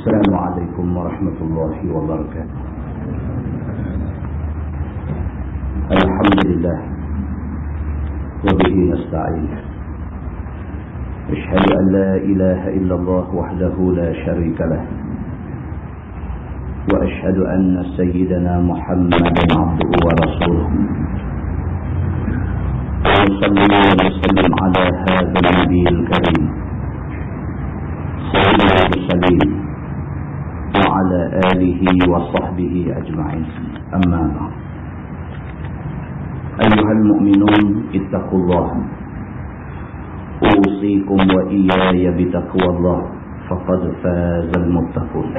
السلام عليكم ورحمة الله وبركاته. الحمد لله وبه نستعين. أشهد أن لا إله إلا الله وحده لا شريك له، وأشهد أن سيدنا محمدا عبده ورسوله. وصلى وسلم على هذا النبي الكريم سيد المرسلين وعلى آله وصحبه أجمعين. أما بعد، أيها المؤمنون اتقوا الله، أوصيكم وإياي بتقوى الله، فقد فاز المتقون.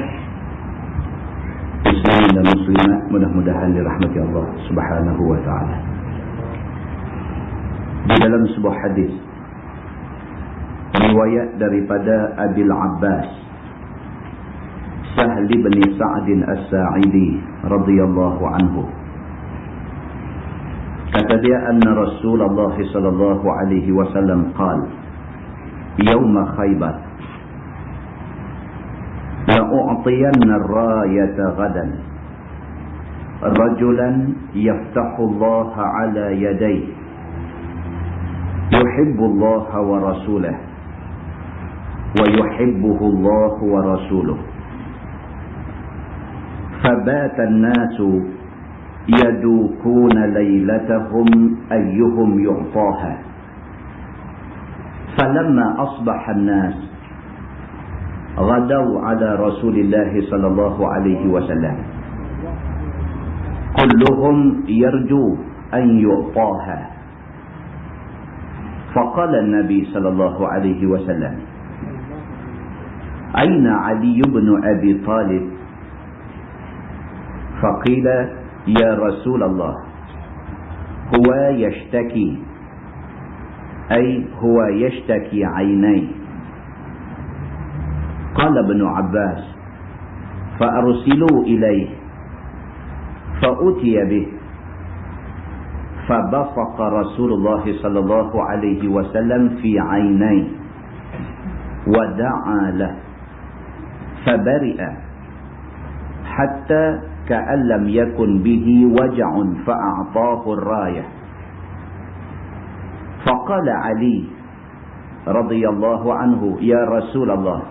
Muslim dan muslimat, mudah-mudahan dirahmati Allah Subhanahu wa taala. Di dalam sebuah hadis riwayat daripada Abil Abbas Sahli bin Sa'din As-Sa'idi radhiyallahu anhu, kata dia, anna Rasulullah sallallahu alaihi wasallam qala yauma Khaybar la'u'tiyanna ar-rayata ghadan rajulan yaftahu Allah ala yadayhi yuhibbu Allah wa rasulahu wa yuhibbuhu Allah wa rasuluhu. Fabata an-nasu yadukuna laylatahum ayyuhum yu'taha. Falamma asbaha an-nas ghadaw ala Rasulillah sallallahu alaihi wasallam kulluhum yarju an yu'taha. Faqala an-nabi sallallahu alaihi wasallam aina Ali ibn Abi Talib? Faqila ya Rasulullah huwa yashtaki, ay huwa yashtaki aynai. Qala ibn Abbas fa'arsilu ilayhi fa'utiya bih fabasaqa Rasulullah sallallahu alaihi wasallam fi aynai wa da'a lahu fabari'a hatta ka'an lam yakun bihi waja'un fa'a'tahu ar-rayah. Faqala Ali radhiyallahu anhu ya Rasulullah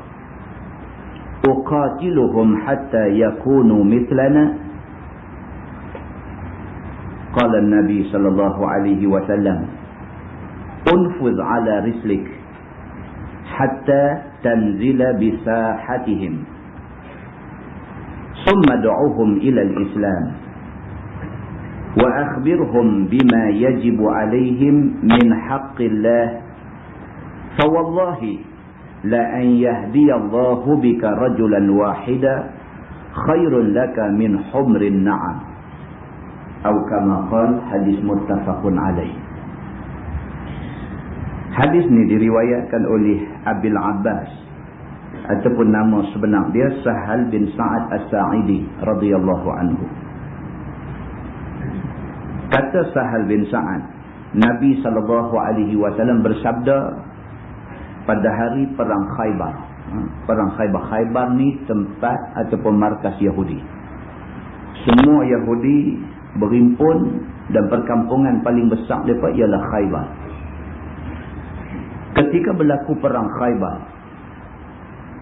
uqatiluhum hatta yakunu mithlana. Qala an-nabi sallallahu alaihi wasallam unfudh ala rislik hatta tanzila bisahatihim thumma du'uhum ila al-islam wa akhbirhum bima yajibu alaihim min haqqillah fa wallahi la an yahdiyallahu bika rajulan wahida khairun laka min humrin na'am, atau kama qala. Hadis muttafaqun alaih. Hadis ni diriwayatkan oleh Abil Abbas, ataupun nama sebenar dia Sahal bin Sa'ad As-Sa'idi radhiyallahu anhu. Kata Sahal bin Sa'ad, Nabi sallallahu alaihi wasallam bersabda pada hari perang Khaybar. Perang Khaybar. Khaybar ni tempat ataupun markas Yahudi. Semua Yahudi berhimpun dan perkampungan paling besar mereka ialah Khaybar. Ketika berlaku perang Khaybar,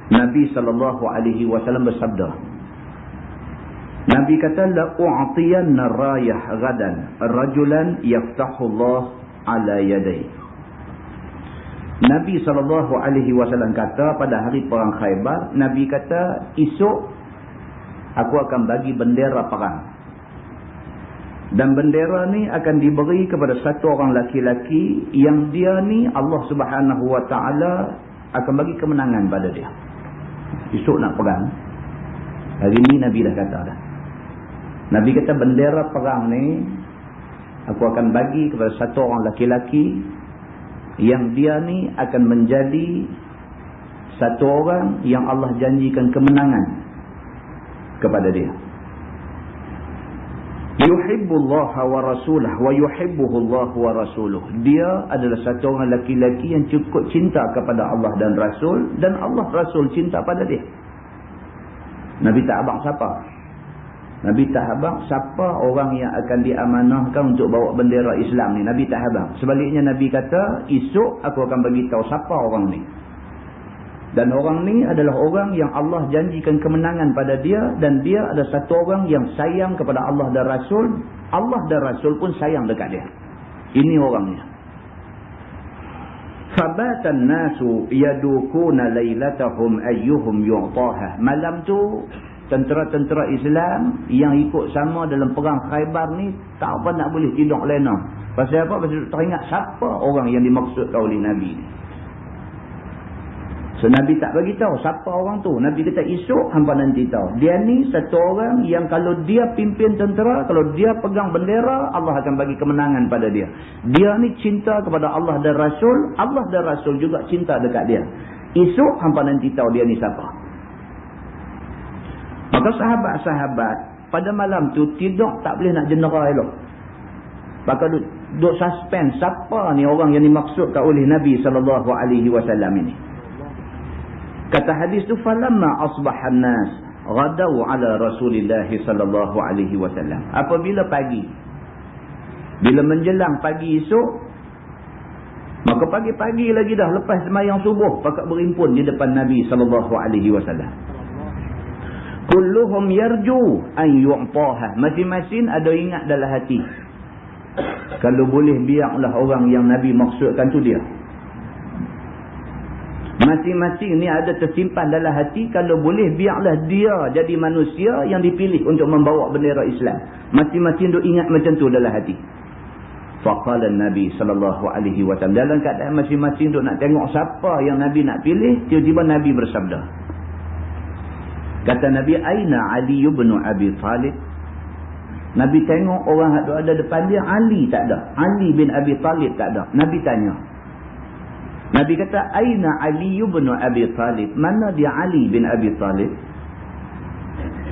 Nabi SAW bersabda, Nabi kata, la'u'tiyanna rayah ghadan rajulan yaftahu Allah ala yadayhi. Nabi SAW kata pada hari perang Khaybar, Nabi kata, esok aku akan bagi bendera perang. Dan bendera ni akan diberi kepada satu orang laki-laki yang dia ni Allah Subhanahu wa taala akan bagi kemenangan pada dia. Esok nak perang. Hari ni Nabi dah kata dah. Nabi kata bendera perang ni aku akan bagi kepada satu orang laki-laki yang dia ni akan menjadi satu orang yang Allah janjikan kemenangan kepada dia. Yuhibbullaha wa rasulahu wa yuhibbuhu Allah wa rasuluhu. Dia adalah satu orang laki-laki yang cukup cinta kepada Allah dan Rasul, dan Allah Rasul cinta pada dia. Nabi tak abang siapa. Nabi tak abang siapa orang yang akan diamanahkan untuk bawa bendera Islam ni. Nabi tak abang. Sebaliknya Nabi kata, esok aku akan bagi tahu siapa orang ni. Dan orang ni adalah orang yang Allah janjikan kemenangan pada dia, dan dia adalah satu orang yang sayang kepada Allah dan Rasul. Allah dan Rasul pun sayang dekat dia. Ini orangnya. Fabatan nasu yadukuna lailatahum ayyuhum yu'taha. Malam tu tentera-tentera Islam yang ikut sama dalam perang Khaybar ni tak apa nak boleh tidur lena. Pasal apa? Pasal teringat siapa orang yang dimaksudkan oleh Nabi ni. So Nabi tak bagi tahu siapa orang tu. Nabi kata esok hangpa nanti tahu. Dia ni satu orang yang kalau dia pimpin tentera, kalau dia pegang bendera, Allah akan bagi kemenangan pada dia. Dia ni cinta kepada Allah dan Rasul. Allah dan Rasul juga cinta dekat dia. Esok hangpa nanti tahu dia ni siapa. Maka sahabat-sahabat pada malam tu tidur tak boleh nak jendera elok. Maka duk suspend siapa ni orang yang dimaksudkan oleh Nabi SAW ini. Kata hadis tu, falamma asbahan nas ghadau ala Rasulillah sallallahu alaihi wasallam. Apabila pagi, bila menjelang pagi esok, maka pagi-pagi lagi dah lepas sembahyang subuh, pakat berimpun di depan Nabi sallallahu alaihi wasallam. Kulluhum yarju an yu'taha. Masing-masing ada ingat dalam hati, kalau boleh biarlah orang yang Nabi maksudkan tu dia. Masing-masing ni ada tersimpan dalam hati, kalau boleh biarlah dia jadi manusia yang dipilih untuk membawa bendera Islam. Masing-masing duk ingat macam tu dalam hati. Faqala Nabi sallallahu alaihi wasallam, dalam keadaan masing-masing duk nak tengok siapa yang Nabi nak pilih, tiba-tiba Nabi bersabda. Kata Nabi, aina Ali ibn Abi Talib? Nabi tengok orang yang ada depan dia, Ali tak ada. Ali bin Abi Talib tak ada. Nabi tanya. Nabi kata, aina Ali ibn Abi Talib? Mana dia Ali bin Abi Talib?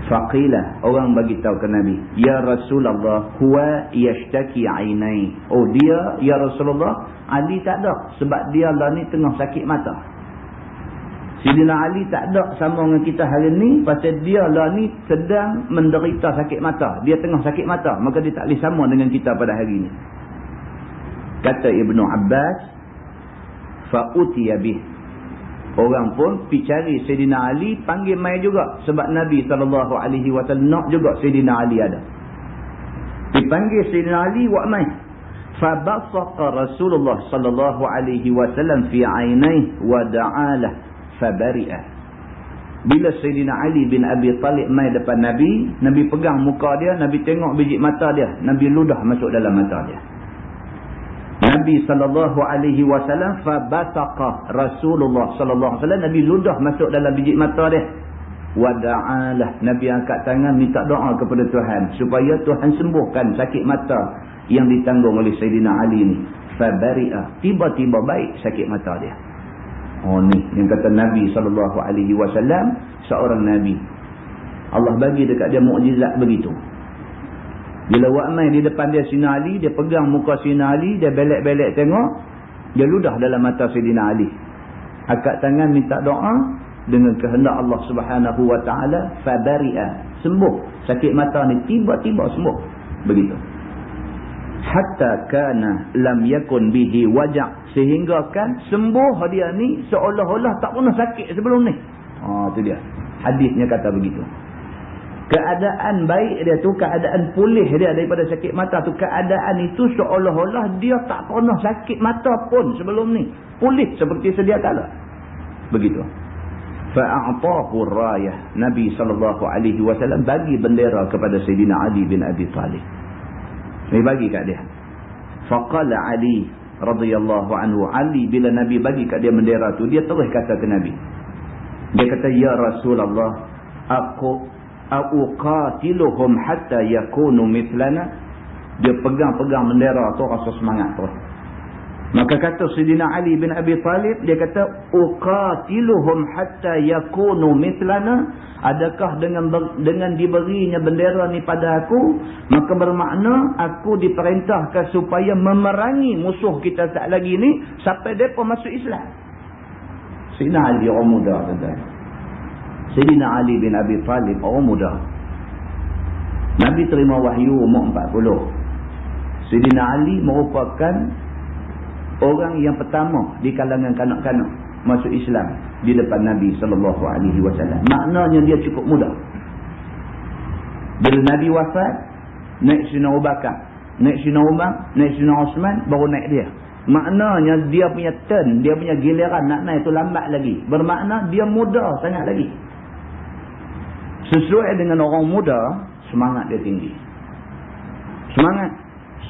Faqila, orang bagi tahu ke Nabi, ya Rasulullah, huwa yashtaki ainai. Oh dia, ya Rasulullah, Ali tak ada sebab dia lah ni tengah sakit mata. Sidina Ali tak ada sama dengan kita hari ni pasal dia lah ni sedang menderita sakit mata. Dia tengah sakit mata, maka dia tak boleh sama dengan kita pada hari ni. Kata Ibnu Abbas, fa'utiya bih. Orang pun pergi cari Sayyidina Ali, panggil mai juga. Sebab Nabi SAW nak juga Sayyidina Ali ada. Dipanggil Sayyidina Ali, wa mai. Fabasaqa Rasulullah SAW fi ainai wa da'alah fabari'ah. Bila Sayyidina Ali bin Abi Talib mai depan Nabi, Nabi pegang muka dia, Nabi tengok biji mata dia, Nabi ludah masuk dalam mata dia. Nabi SAW fabasaqa Rasulullah SAW, Nabi ludah masuk dalam biji mata dia. Wada'alah, Nabi angkat tangan minta doa kepada Tuhan supaya Tuhan sembuhkan sakit mata yang ditanggung oleh Sayyidina Ali ni. Fabari'ah, tiba-tiba baik sakit mata dia. Oh ni yang kata Nabi SAW seorang Nabi. Allah bagi dekat dia mukjizat begitu. Bila Wa'mai di depan dia Sayyidina Ali, dia pegang muka Sayyidina Ali, dia belek-belek tengok, dia ludah dalam mata Sayyidina Ali. Angkat tangan minta doa dengan kehendak Allah Subhanahu wa taala, fabari'a, sembuh sakit mata ni, tiba-tiba sembuh. Begitu. Hatta kana lam yakun bihi waja', sehingga kan sembuh dia ni seolah-olah tak pernah sakit sebelum ni. Tu dia. Hadisnya kata begitu. Keadaan baik dia tu, keadaan pulih dia daripada sakit mata tu, keadaan itu seolah-olah dia tak pernah sakit mata pun sebelum ni. Pulih seperti sedia kala. Begitu. Fa'a'tahu rayah. Nabi SAW bagi bendera kepada Sayyidina Ali bin Abi Talib. Nabi bagi kat dia. Faqala Ali radhiyallahu anhu, Ali bila Nabi bagi kat dia bendera tu, dia terus kata ke Nabi. Dia kata, ya Rasulullah, uqatiluhum hatta yakunu mithlana. Dia pegang-pegang bendera tu rasa semangat tu. Maka kata Sayyidina Ali bin Abi Talib, dia kata, uqatiluhum hatta yakunu mithlana. Adakah dengan diberinya bendera ni pada aku, maka bermakna aku diperintahkan supaya memerangi musuh kita saat lagi ni sampai mereka masuk Islam. Sayyidina Ali orang muda, tuan-tuan. Sayyidina Ali bin Abi Talib orang muda. Nabi terima wahyu umur 40. Sayyidina Ali merupakan orang yang pertama di kalangan kanak-kanak masuk Islam di depan Nabi SAW. Maknanya dia cukup muda. Bila Nabi wafat, naik Sayyidina Abu Bakar, naik Sayyidina Umar, naik Sayyidina Osman, baru naik dia. Maknanya dia punya turn, dia punya giliran nak naik itu lambat lagi. Bermakna dia muda sangat lagi. Sesuai dengan orang muda, semangat dia tinggi. Semangat.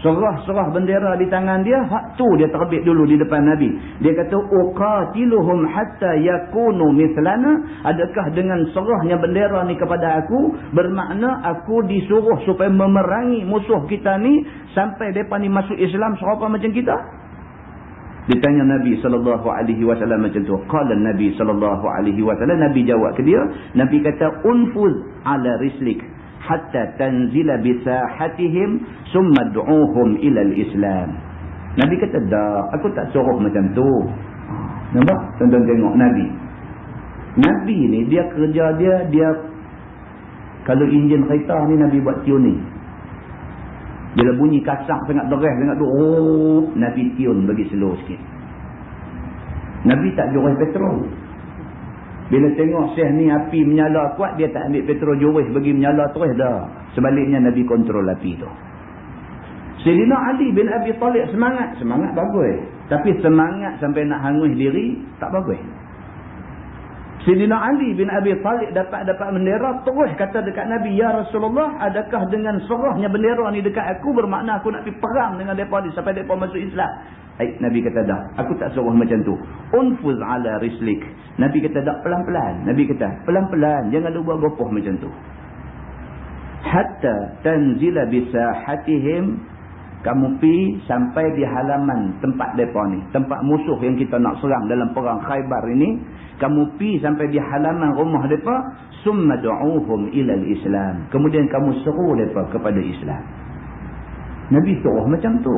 Serah-serah bendera di tangan dia, hak tu dia terbit dulu di depan Nabi. Dia kata, uqatiluhum hatta yakunu mithlana. Adakah dengan serahnya bendera ni kepada aku, bermakna aku disuruh supaya memerangi musuh kita ni sampai mereka ni masuk Islam serupa macam kita? Ditanya Nabi SAW macam tu. Qala Nabi SAW, Nabi jawab ke dia, Nabi kata, unfuz ala rislik hatta tanzila bisahatihim summa du'uhum ilal Islam. Nabi kata, dah, aku tak suruh macam tu. Nampak? Tuan-tuan tengok Nabi. Nabi ni dia kerja dia kalau enjin kereta ni Nabi buat tuning. Bila bunyi kasar sangat deras sangat tu, Nabi tune bagi slow sikit. Nabi tak jual petrol. Bila tengok Syekh ni api menyala kuat, dia tak ambil petrol juris bagi menyala terus dah. Sebaliknya Nabi kontrol api tu. Sayyidina Ali bin Abi Talib semangat bagus. Tapi semangat sampai nak hangus diri, tak bagus. Sayyidina Ali bin Abi Talib dapat bendera, terus kata dekat Nabi, ya Rasulullah, adakah dengan serahnya bendera ni dekat aku, bermakna aku nak pergi perang dengan mereka ni sampai mereka masuk Islam? Nabi kata, dah, aku tak suruh macam tu. Unfuz ala rislik. Nabi kata, dah, pelan-pelan. Nabi kata, pelan-pelan, jangan buat gopoh macam tu. Hatta tanzila bisahatihim, kamu pi sampai di halaman tempat mereka ni, tempat musuh yang kita nak serang dalam perang Khaybar ini, kamu pi sampai di halaman rumah mereka, summa du'uhum ilal Islam, kemudian kamu seru mereka kepada Islam. Nabi suruh macam tu.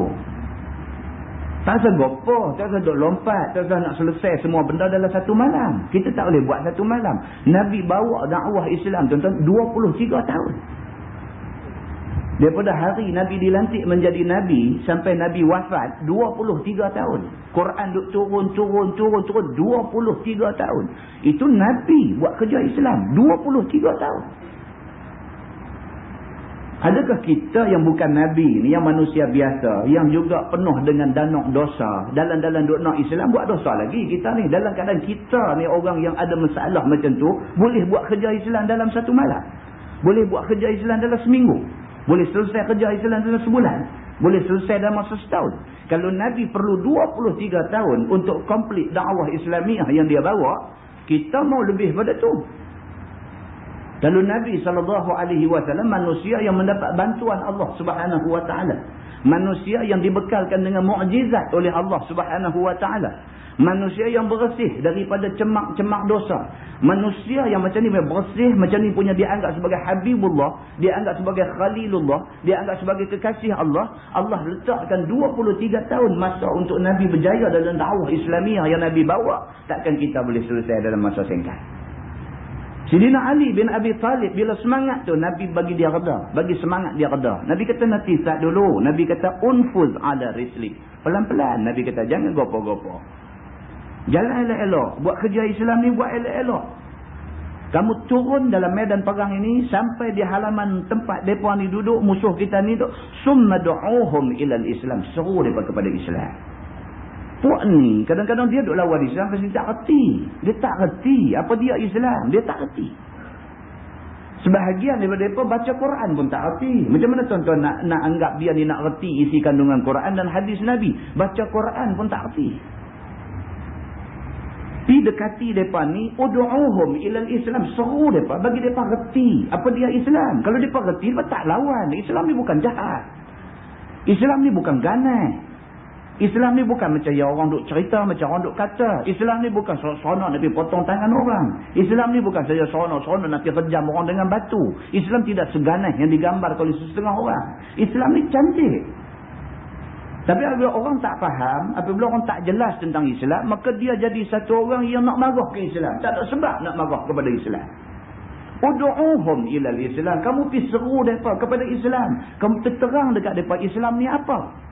Tak usah gopoh, tak usah duk lompat, tak usah nak selesai semua benda dalam satu malam. Kita tak boleh buat satu malam. Nabi bawa dakwah Islam, tuan-tuan, 23 tahun. Daripada hari Nabi dilantik menjadi Nabi sampai Nabi wafat, 23 tahun. Quran duk turun 23 tahun. Itu Nabi buat kerja Islam 23 tahun. Adakah kita yang bukan Nabi ni, yang manusia biasa, yang juga penuh dengan danuk dosa, dalam-dalam duk nak Islam, buat dosa lagi kita ni? Dalam keadaan kita ni orang yang ada masalah macam tu, boleh buat kerja Islam dalam satu malam, boleh buat kerja Islam dalam seminggu, boleh selesai kerja Islam dalam sebulan, boleh selesai dalam masa setahun. Kalau Nabi perlu 23 tahun untuk komplit dakwah Islamiah yang dia bawa, kita mau lebih pada tu. Kalau Nabi SAW manusia yang mendapat bantuan Allah Subhanahu Wa Taala, manusia yang dibekalkan dengan mukjizat oleh Allah Subhanahu Wa Taala, manusia yang bersih daripada cemak-cemak dosa, manusia yang macam ni bersih, macam ni punya dianggap sebagai Habibullah, dianggap sebagai Khalilullah, dianggap sebagai kekasih Allah. Allah letakkan 23 tahun masa untuk Nabi berjaya dalam dakwah Islamiah yang Nabi bawa. Takkan kita boleh selesai dalam masa singkat. Sayyidina Ali bin Abi Talib bila semangat tu, Nabi bagi dia reda, bagi semangat dia reda. Nabi kata, nanti tak dulu. Nabi kata, unfuz ala rislik. Pelan-pelan. Nabi kata, jangan gopoh-gopoh. Jalan elok-elok. Buat kerja Islam ni buat elok-elok. Kamu turun dalam medan perang ini sampai di halaman tempat mereka ni duduk, musuh kita ni duduk. Summa du'uhum ilal Islam. Seru mereka kepada Islam. Puak ni kadang-kadang dia duk lawan Islam pasal dia tak reti. Dia tak reti apa dia Islam. Dia tak reti. Sebahagian daripada mereka baca Quran pun tak reti. Macam mana tuan-tuan nak anggap dia ni nak reti isi kandungan Quran dan hadis Nabi? Baca Quran pun tak reti. Pi dekati mereka ni, udu'uhum ilal Islam. Seru mereka, bagi mereka reti apa dia Islam. Kalau mereka reti, mereka tak lawan. Islam ni bukan jahat. Islam ni bukan ganas. Islam ni bukan macam yang orang duk cerita, macam orang duk kata. Islam ni bukan seronok nak pergi potong tangan orang. Islam ni bukan saja seronok nak pergi rejam orang dengan batu. Islam tidak seganas yang digambar oleh setengah orang. Islam ni cantik. Tapi apabila orang tak faham, apabila orang tak jelas tentang Islam, maka dia jadi satu orang yang nak marah ke Islam. Tak ada sebab nak marah kepada Islam. Ud'uhum ilal Islam. Kamu pergi seru mereka kepada Islam. Kamu terang dekat mereka Islam ni apa.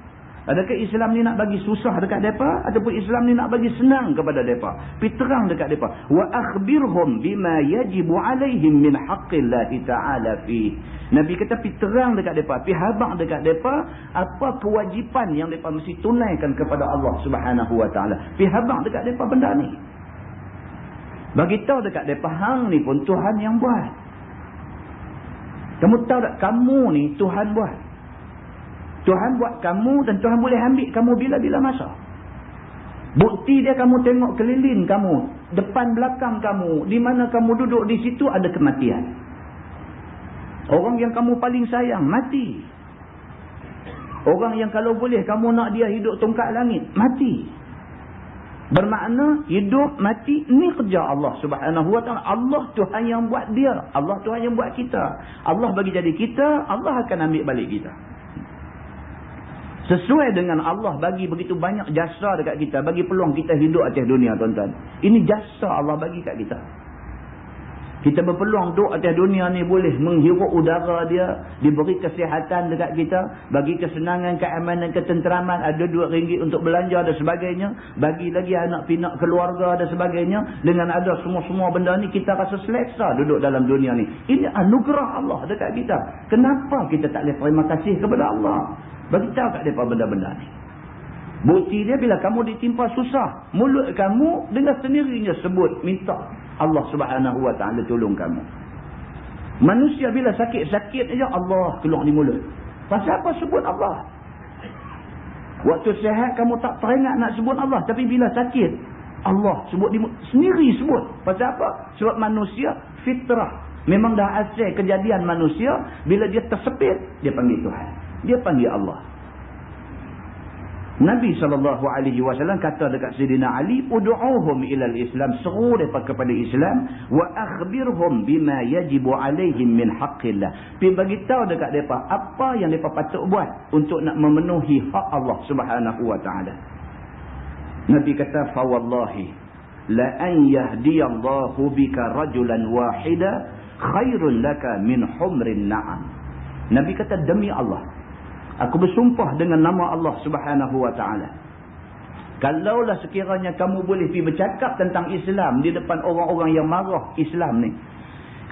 Adakah Islam ni nak bagi susah dekat mereka ataupun Islam ni nak bagi senang kepada mereka? Pergi terang dekat mereka. Wa akhbirhum bima yajibu alaihim min haqqillahi ta'ala fi. Nabi kata pergi terang dekat mereka, pergi habaq dekat mereka apa kewajipan yang mereka mesti tunaikan kepada Allah Subhanahu wa taala. Pergi habaq dekat mereka benda ni. Bagi tahu dekat mereka hang ni pun Tuhan yang buat. Kamu tahu tak kamu ni Tuhan buat. Tuhan buat kamu dan Tuhan boleh ambil kamu bila-bila masa. Bukti dia kamu tengok keliling kamu, depan belakang kamu, di mana kamu duduk di situ ada kematian. Orang yang kamu paling sayang mati. Orang yang kalau boleh kamu nak dia hidup tongkat langit, mati. Bermakna hidup mati ni kerja Allah Subhanahu wa taala. Allah Tuhan yang buat dia, Allah Tuhan yang buat kita. Allah bagi jadi kita, Allah akan ambil balik kita. Sesuai dengan Allah bagi begitu banyak jasa dekat kita, bagi peluang kita hidup atas dunia, tuan-tuan. Ini jasa Allah bagi kat kita. Kita berpeluang duduk atas dunia ni, boleh menghirup udara dia, diberi kesihatan dekat kita, bagi kesenangan, keamanan, ketenteraman, ada RM2 untuk belanja dan sebagainya, bagi lagi anak pinak keluarga dan sebagainya. Dengan ada semua-semua benda ni, kita rasa selesa duduk dalam dunia ni. Ini anugerah Allah dekat kita. Kenapa kita tak boleh terima kasih kepada Allah? Bagi tahu kat mereka benda-benda ni. Bukti dia bila kamu ditimpa susah, mulut kamu dengan sendirinya sebut minta Allah Subhanahu wa taala tolong kamu. Manusia bila sakit-sakit aja Allah keluar di mulut. Pasal apa sebut Allah? Waktu sihat kamu tak teringat nak sebut Allah, tapi bila sakit Allah sebut di mulut, sendiri sebut. Pasal apa? Sebab manusia fitrah. Memang dah asal kejadian manusia bila dia tersepit dia panggil Tuhan. Dia panggil Allah. Nabi SAW kata dekat Sayyidina Ali, ud'uhum ilal Islam, seru mereka kepada Islam, wa akhbirhum bima yajibu alaihim min haqqillah. Pergi bagi tahu dekat mereka apa yang mereka patut buat untuk nak memenuhi hak Allah Subhanahu wa taala. Nabi kata, fa wallahi la an yahdiyallahu bika rajulan wahida khairun laka min humrin na'am. Nabi kata, demi Allah, aku bersumpah dengan nama Allah Subhanahu wa taala, kalaulah sekiranya kamu boleh pergi bercakap tentang Islam di depan orang-orang yang marah Islam ni,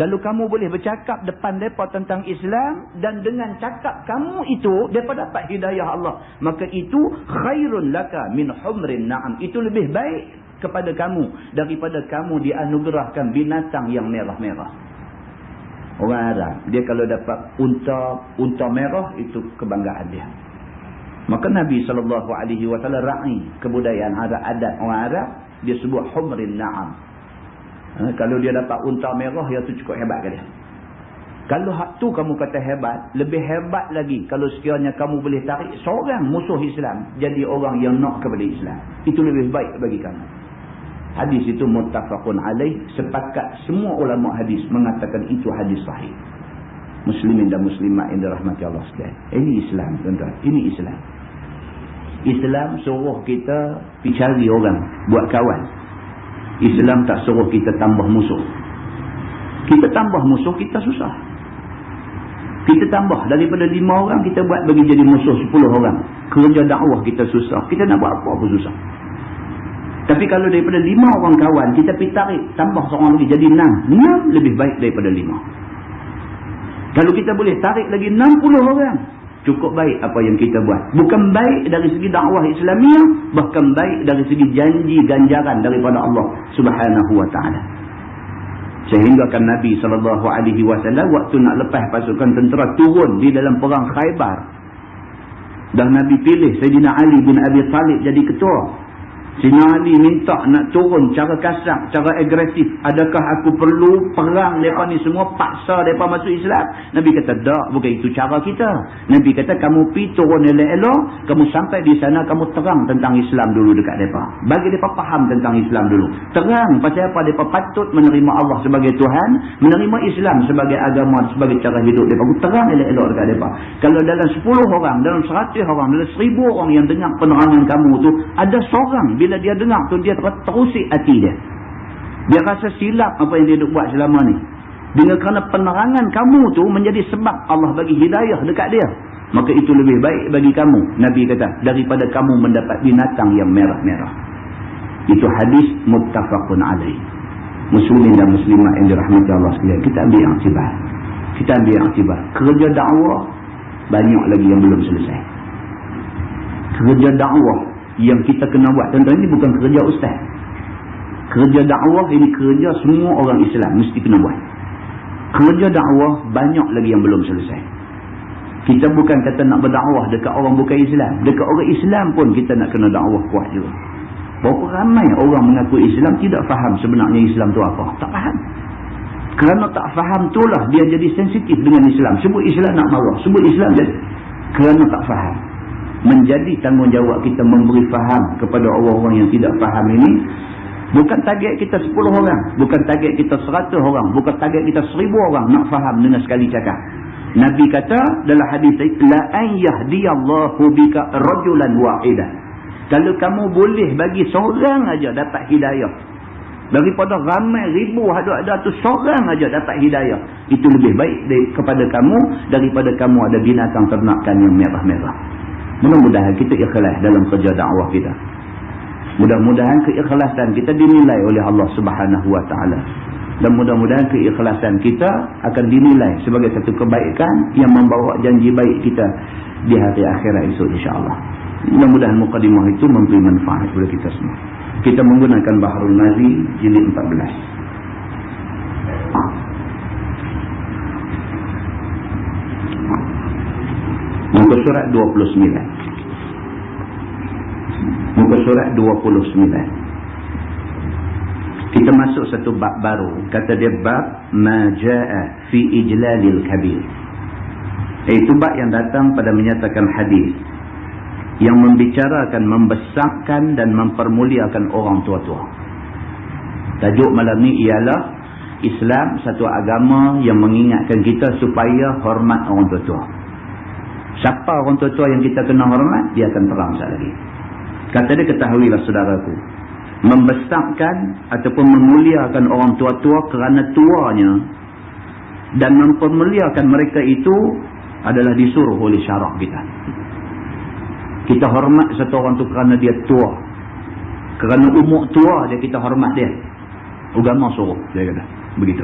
kalau kamu boleh bercakap depan mereka tentang Islam dan dengan cakap kamu itu mereka dapat hidayah Allah, maka itu khairun laka min humrin na'am. Itu lebih baik kepada kamu daripada kamu dianugerahkan binatang yang merah-merah. Orang Arab, dia kalau dapat unta merah, itu kebanggaan dia. Maka Nabi SAW ra'i kebudayaan Arab, adat orang Arab, dia sebut humrin na'am. Kalau dia dapat unta merah, ya tu cukup hebat ke dia. Kalau hak tu kamu kata hebat, lebih hebat lagi kalau sekiranya kamu boleh tarik seorang musuh Islam jadi orang yang nak kepada Islam. Itu lebih baik bagi kamu. Hadis itu muttafaqun alaih, sepakat semua ulama hadis mengatakan itu hadis sahih. Muslimin dan muslimat yang dirahmati Allah sekalian. Ini Islam, tuan-tuan. Ini Islam. Islam suruh kita pergi cari orang buat kawan. Islam tak suruh kita tambah musuh. Kita tambah musuh, kita susah. Kita tambah daripada 5 orang, kita buat bagi jadi musuh 10 orang. Kerja dakwah kita susah. Kita nak buat apa pun susah. Tapi kalau daripada 5 orang kawan, kita pergi tarik, tambah seorang lagi jadi 6. 6 lebih baik daripada 5. Kalau kita boleh tarik lagi 60 orang, cukup baik apa yang kita buat. Bukan baik dari segi dakwah Islamiah, bahkan baik dari segi janji ganjaran daripada Allah Subhanahu wa taala. Sehingga kan Nabi SAW waktu nak lepas pasukan tentera turun di dalam perang Khaybar, dan Nabi pilih Sayyidina Ali bin Abi Talib jadi ketua. Sayyidina Ali minta nak turun cara kasar, cara agresif. Adakah aku perlu perang mereka ni semua, paksa mereka masuk Islam? Nabi kata, tak, bukan itu cara kita. Nabi kata, kamu pergi turun elok-elok, kamu sampai di sana, kamu terang tentang Islam dulu dekat mereka. Bagi mereka faham tentang Islam dulu. Terang pasal apa mereka patut menerima Allah sebagai Tuhan, menerima Islam sebagai agama, sebagai cara hidup mereka. Aku terang elok-elok dekat mereka. Kalau dalam 10 orang, dalam 100 orang, dalam 1000 orang yang dengar penerangan kamu tu, ada seorang bila dia dengar tu, dia terusik hati dia. Dia rasa silap apa yang dia buat selama ni. Dengan kerana penerangan kamu tu menjadi sebab Allah bagi hidayah dekat dia, maka itu lebih baik bagi kamu, Nabi kata, daripada kamu mendapat binatang yang merah-merah. Itu hadis muttafaqun alaih. Muslimin dan muslimat yang dirahmati Allah sekalian, kita ambil iktibar. Kita ambil iktibar. Kerja dakwah banyak lagi yang belum selesai. Kerja dakwah yang kita kena buat, tuan-tuan, ini bukan kerja ustaz. Kerja dakwah ini kerja semua orang Islam mesti kena buat. Kerja dakwah banyak lagi yang belum selesai. Kita bukan kata nak berdakwah dekat orang bukan Islam. Dekat orang Islam pun kita nak kena dakwah kuat juga. Berapa ramai orang mengaku Islam tidak faham sebenarnya Islam tu apa. Tak faham. Kerana tak faham itulah dia jadi sensitif dengan Islam. Sebut Islam nak marah. Sebut Islam jadi. Kerana tak faham. Menjadi tanggungjawab kita memberi faham kepada orang-orang yang tidak faham ini. Bukan target kita 10 orang. Bukan target kita 100 orang. Bukan target kita 1000 orang nak faham dengan sekali cakap. Nabi kata dalam hadis, la an yahdiyallahu bika rajulan wahidah. Kalau kamu boleh bagi seorang aja dapat hidayah, daripada ramai ribu ada tu seorang aja dapat hidayah, itu lebih baik kepada kamu daripada kamu ada binatang ternakan yang merah-merah. Mudah-mudahan kita ikhlas dalam kerja dakwah kita. Mudah-mudahan keikhlasan kita dinilai oleh Allah Subhanahu wa taala. Dan mudah-mudahan keikhlasan kita akan dinilai sebagai satu kebaikan yang membawa janji baik kita di hari akhirat esok, insya-Allah. Mudah-mudahan mukadimah itu memberi manfaat kepada kita semua. Kita menggunakan Bahrul Mazi jilid 14. Muka surat 29. Muka surat 29. Kita masuk satu bab baru. Kata dia bab maja'a fi ijlalil kabir. Itu bab yang datang pada menyatakan hadis yang membicarakan membesarkan dan mempermuliakan orang tua-tua. Tajuk malam ni ialah Islam satu agama yang mengingatkan kita supaya hormat orang tua-tua. Siapa orang tua-tua yang kita kena hormat, dia akan terang sekali lagi. Kata dia, ketahuilah saudaraku, membesarkan ataupun memuliakan orang tua-tua kerana tuanya dan mempermuliakan mereka itu adalah disuruh oleh syarak kita. Kita hormat satu orang tu kerana dia tua, kerana umur tua dia, kita hormat dia. Agama suruh, dia kata begitu.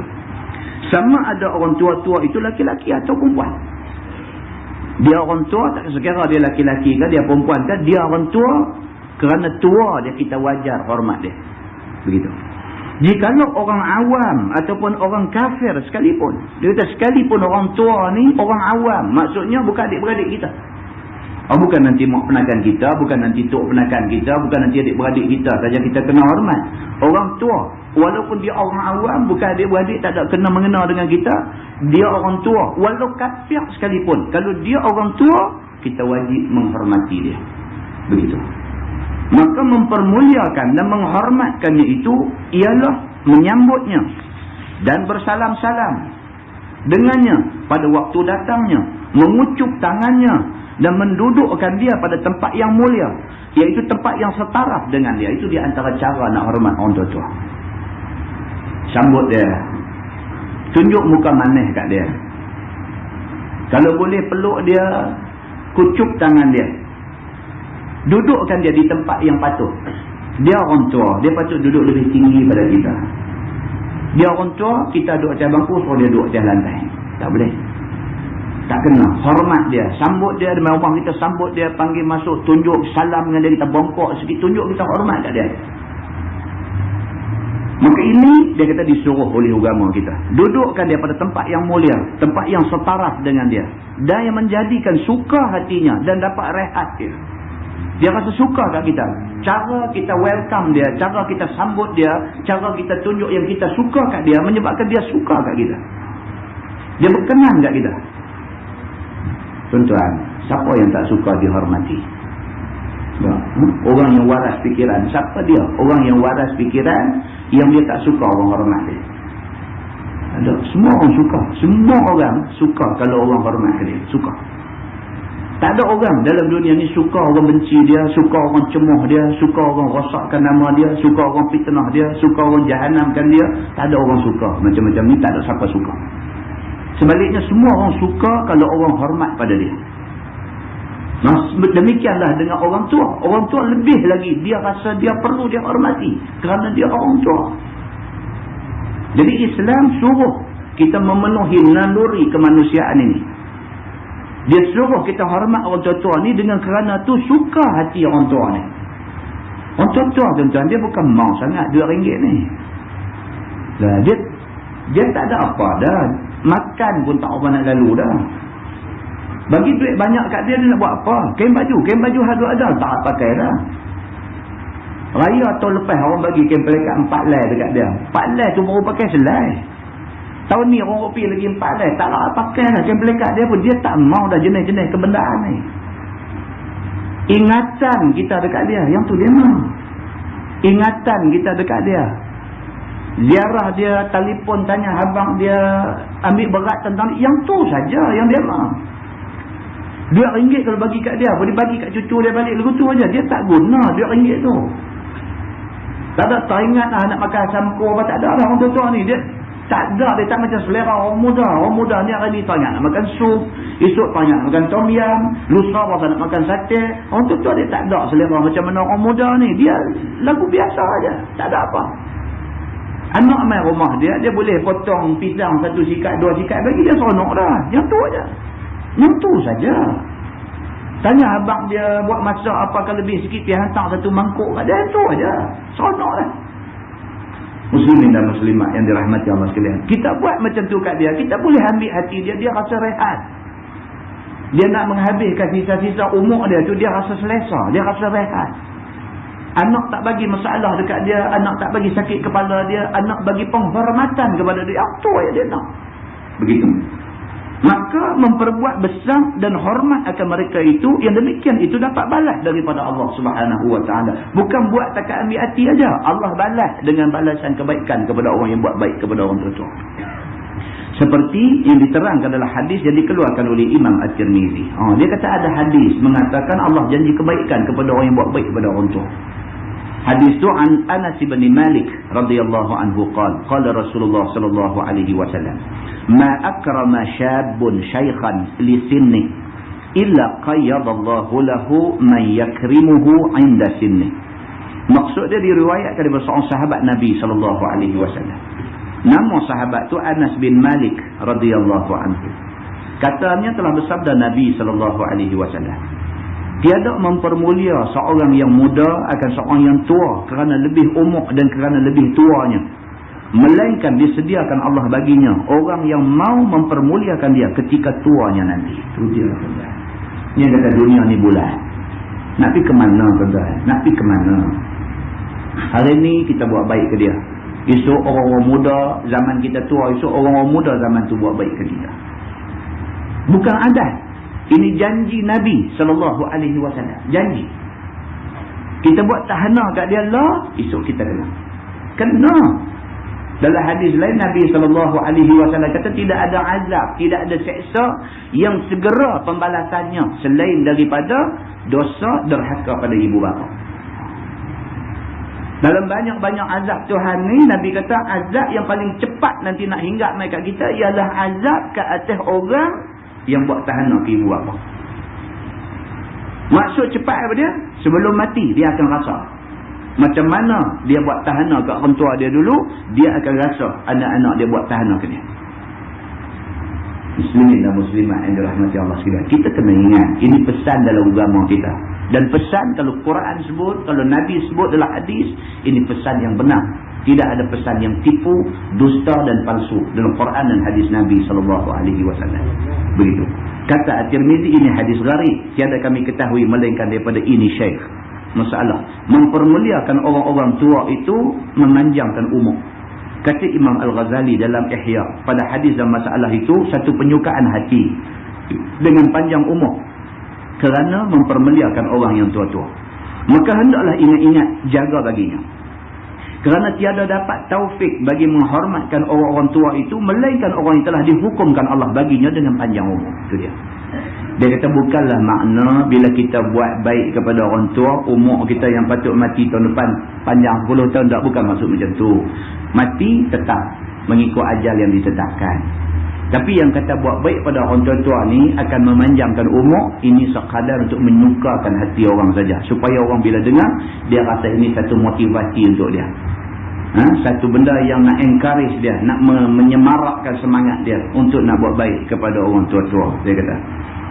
Sama ada orang tua-tua itu laki-laki atau perempuan. Dia orang tua, tak sekira dia laki-laki ke dia perempuan ke, dia orang tua kerana tua dia, kita wajar hormat dia. Begitu. Jikalau orang awam ataupun orang kafir sekalipun, dia kata sekalipun orang tua ni orang awam, maksudnya bukan adik-beradik kita. Bukan nanti mak penakan kita, bukan nanti tok penakan kita, bukan nanti adik-beradik kita saja kita kena hormat. Orang tua, walaupun dia orang awam, bukan adik-beradik, tak ada kena mengenal dengan kita, dia orang tua, walau kafir sekalipun, kalau dia orang tua, kita wajib menghormati dia. Begitu. Maka mempermuliakan dan menghormatkannya itu ialah menyambutnya dan bersalam-salam dengannya pada waktu datangnya, mengucup tangannya dan mendudukkan dia pada tempat yang mulia, iaitu tempat yang setaraf dengan dia. Itu di antara cara nak hormat orang tua-tua. Sambut dia, tunjuk muka manis kat dia, kalau boleh peluk dia, kucup tangan dia, dudukkan dia di tempat yang patut. Dia orang tua, dia patut duduk lebih tinggi pada kita. Dia orang tua, kita duduk atas bangku, suruh dia duduk atas lantai. Tak boleh. Tak kena. Hormat dia, sambut dia, di rumah kita sambut dia, panggil masuk, tunjuk salam dengan dia, kita bongkok sikit, tunjuk kita hormat kat dia. Maka ini dia kata disuruh oleh agama kita. Dudukkan dia pada tempat yang mulia, tempat yang setaraf dengan dia, dan yang menjadikan suka hatinya dan dapat rehat dia. Dia rasa suka kat kita. Cara kita welcome dia, cara kita sambut dia, cara kita tunjuk yang kita suka kat dia, menyebabkan dia suka kat kita. Dia berkenan kat kita. Tuan-tuan, siapa yang tak suka dihormati? Orang yang waras fikiran, siapa dia? Orang yang waras fikiran, yang dia tak suka orang hormat dia. Ada, semua orang suka. Semua orang suka kalau orang hormat dia. Suka. Tak ada orang dalam dunia ni suka orang benci dia, suka orang cemoh dia, suka orang rosakkan nama dia, suka orang fitnah dia, suka orang jahanamkan dia. Tak ada orang suka macam-macam ni, tak ada siapa suka. Sebaliknya semua orang suka kalau orang hormat pada dia. Nah, demikianlah dengan orang tua. Orang tua lebih lagi, dia rasa dia perlu dia hormati kerana dia orang tua. Jadi Islam suruh kita memenuhi naluri kemanusiaan ini. Dia suruh kita hormat orang tua-tua ni dengan kerana tu suka hati orang tua ni. Orang tua-tua tuan-tuan, dia bukan mau sangat RM2 ni. Lah, dia tak ada apa dah. Makan pun tak apa nak lalu dah. Bagi duit banyak kat dia, dia nak buat apa? Kain baju ada tak pakai dah. Raya atau lepas orang bagi kain pelikat 4 lay dekat dia. 4 lay tu baru pakai selai. Tahun ni orang kopi lagi 4 lay. Tak nak pakai dah kain pelikat dia pun. Dia tak mau dah jenis-jenis kebendaan ni. Ingatan kita dekat dia, yang tu dia mau. Ingatan kita dekat dia. Ziarah dia, telefon tanya abang dia, ambil berat tentang yang tu saja yang dia mau. RM2 kalau bagi kat dia, boleh bagi kat cucu dia balik lagu tu aja. Dia tak guna RM2 tu. Tak ada teringat lah nak makan samko apa, tak ada lah orang tua ni. Dia tak ada, dia tak macam selera orang muda. Orang muda ni hari ni teringat nak makan sup, esok teringat nak makan tom yam, lusa pasal nak makan sate. Orang tua dia tak ada selera macam mana orang muda ni. Dia lagu biasa aja, tak ada apa. Anak main rumah dia boleh potong pisang 1 sikat 2 sikat, bagi dia seronok dah. Yang tu aja. Yang tu saja. Tanya abang dia buat masak apakah lebih sikit, dia hantar 1 mangkuk kat dia, tu aja. Seronok lah. Muslimin dan muslimat yang dirahmati Allah sekalian, kita buat macam tu kat dia, kita boleh ambil hati dia, dia rasa rehat. Dia nak menghabiskan sisa-sisa umur dia tu, dia rasa selesa, dia rasa rehat. Anak tak bagi masalah dekat dia, anak tak bagi sakit kepala dia, anak bagi penghormatan kepada dia, apa yang dia nak. Begitu. Maka memperbuat besar dan hormat akan mereka itu, yang demikian itu dapat balas daripada Allah Subhanahu Wa Taala. Bukan buat takat ambil hati aja, Allah balas dengan balasan kebaikan kepada orang yang buat baik kepada orang tua. Seperti yang diterangkan dalam hadis yang dikeluarkan oleh Imam At-Tirmizi. Dia kata ada hadis mengatakan Allah janji kebaikan kepada orang yang buat baik kepada orang tua. Hadis tu an Anas bin Malik radhiyallahu anhu qala Rasulullah sallallahu alaihi wasallam, ma akrama syabun shaykhan li sinni illa qayyadallahu lahu man yakrimuhu 'inda sinni. Maksud dia diriwayatkan daripada seorang sahabat Nabi sallallahu alaihi wasallam. Nama sahabat tu Anas bin Malik radhiyallahu anhu. Katanya telah bersabda Nabi sallallahu alaihi wasallam, tiada mempermulia seorang yang muda akan seorang yang tua kerana lebih umur dan kerana lebih tuanya, melainkan disediakan Allah baginya orang yang mau mempermuliakan dia ketika tuanya nanti. Itu dia tuan-tuan. Dia kata dunia ni bulat. Nak pergi ke mana tuan-tuan? Nak pergi ke mana? Hari ni kita buat baik ke dia. Esok orang-orang muda zaman kita tua, esok orang-orang muda zaman tu buat baik ke kita. Bukan adat. Ini janji Nabi sallallahu alaihi wasallam. Janji. Kita buat tahana kat dia lah, esok kita kena. Kena. Dalam hadis lain Nabi sallallahu alaihi wasallam kata tidak ada azab, tidak ada seksa yang segera pembalasannya selain daripada dosa derhaka pada ibu bapa. Dalam banyak-banyak azab Tuhan ni, Nabi kata azab yang paling cepat nanti nak hinggap mai kat kita ialah azab ke atas orang yang buat tahanan ke ibu bapa. Maksud cepat apa dia? Sebelum mati dia akan rasa. Macam mana dia buat tahanan ke orang tua dia dulu, dia akan rasa anak-anak dia buat tahanan ke dia. Muslimin dan muslimat yang dirahmati Allah sekalian, kita kena ingat ini pesan dalam agama kita. Dan pesan kalau Quran sebut, kalau Nabi sebut dalam hadis, ini pesan yang benar. Tidak ada pesan yang tipu, dusta dan palsu dalam Quran dan hadis Nabi SAW. Begitu. Kata At-Tirmizi, ini hadis gharib, tiada kami ketahui melainkan daripada ini syekh. Masalah mempermuliakan orang-orang tua itu memanjangkan umur. Kata Imam Al-Ghazali dalam Ihya, pada hadis dan masalah itu satu penyukaan hati dengan panjang umur kerana mempermuliakan orang yang tua-tua. Maka hendaklah ingat-ingat jaga baginya. Kerana tiada dapat taufik bagi menghormatkan orang-orang tua itu melainkan orang yang telah dihukumkan Allah baginya dengan panjang umur. Itu dia. Dia kata bukanlah makna bila kita buat baik kepada orang tua, umur kita yang patut mati tahun depan panjang 10 tahun, tak, bukan maksud macam tu. Mati tetap mengikut ajal yang ditetapkan. Tapi yang kata buat baik pada orang tua ni akan memanjangkan umur, ini sekadar untuk menyukarkan hati orang saja. Supaya orang bila dengar, dia rasa ini satu motivasi untuk dia. Satu benda yang nak encourage dia, nak menyemarakkan semangat dia untuk nak buat baik kepada orang tua-tua, dia kata.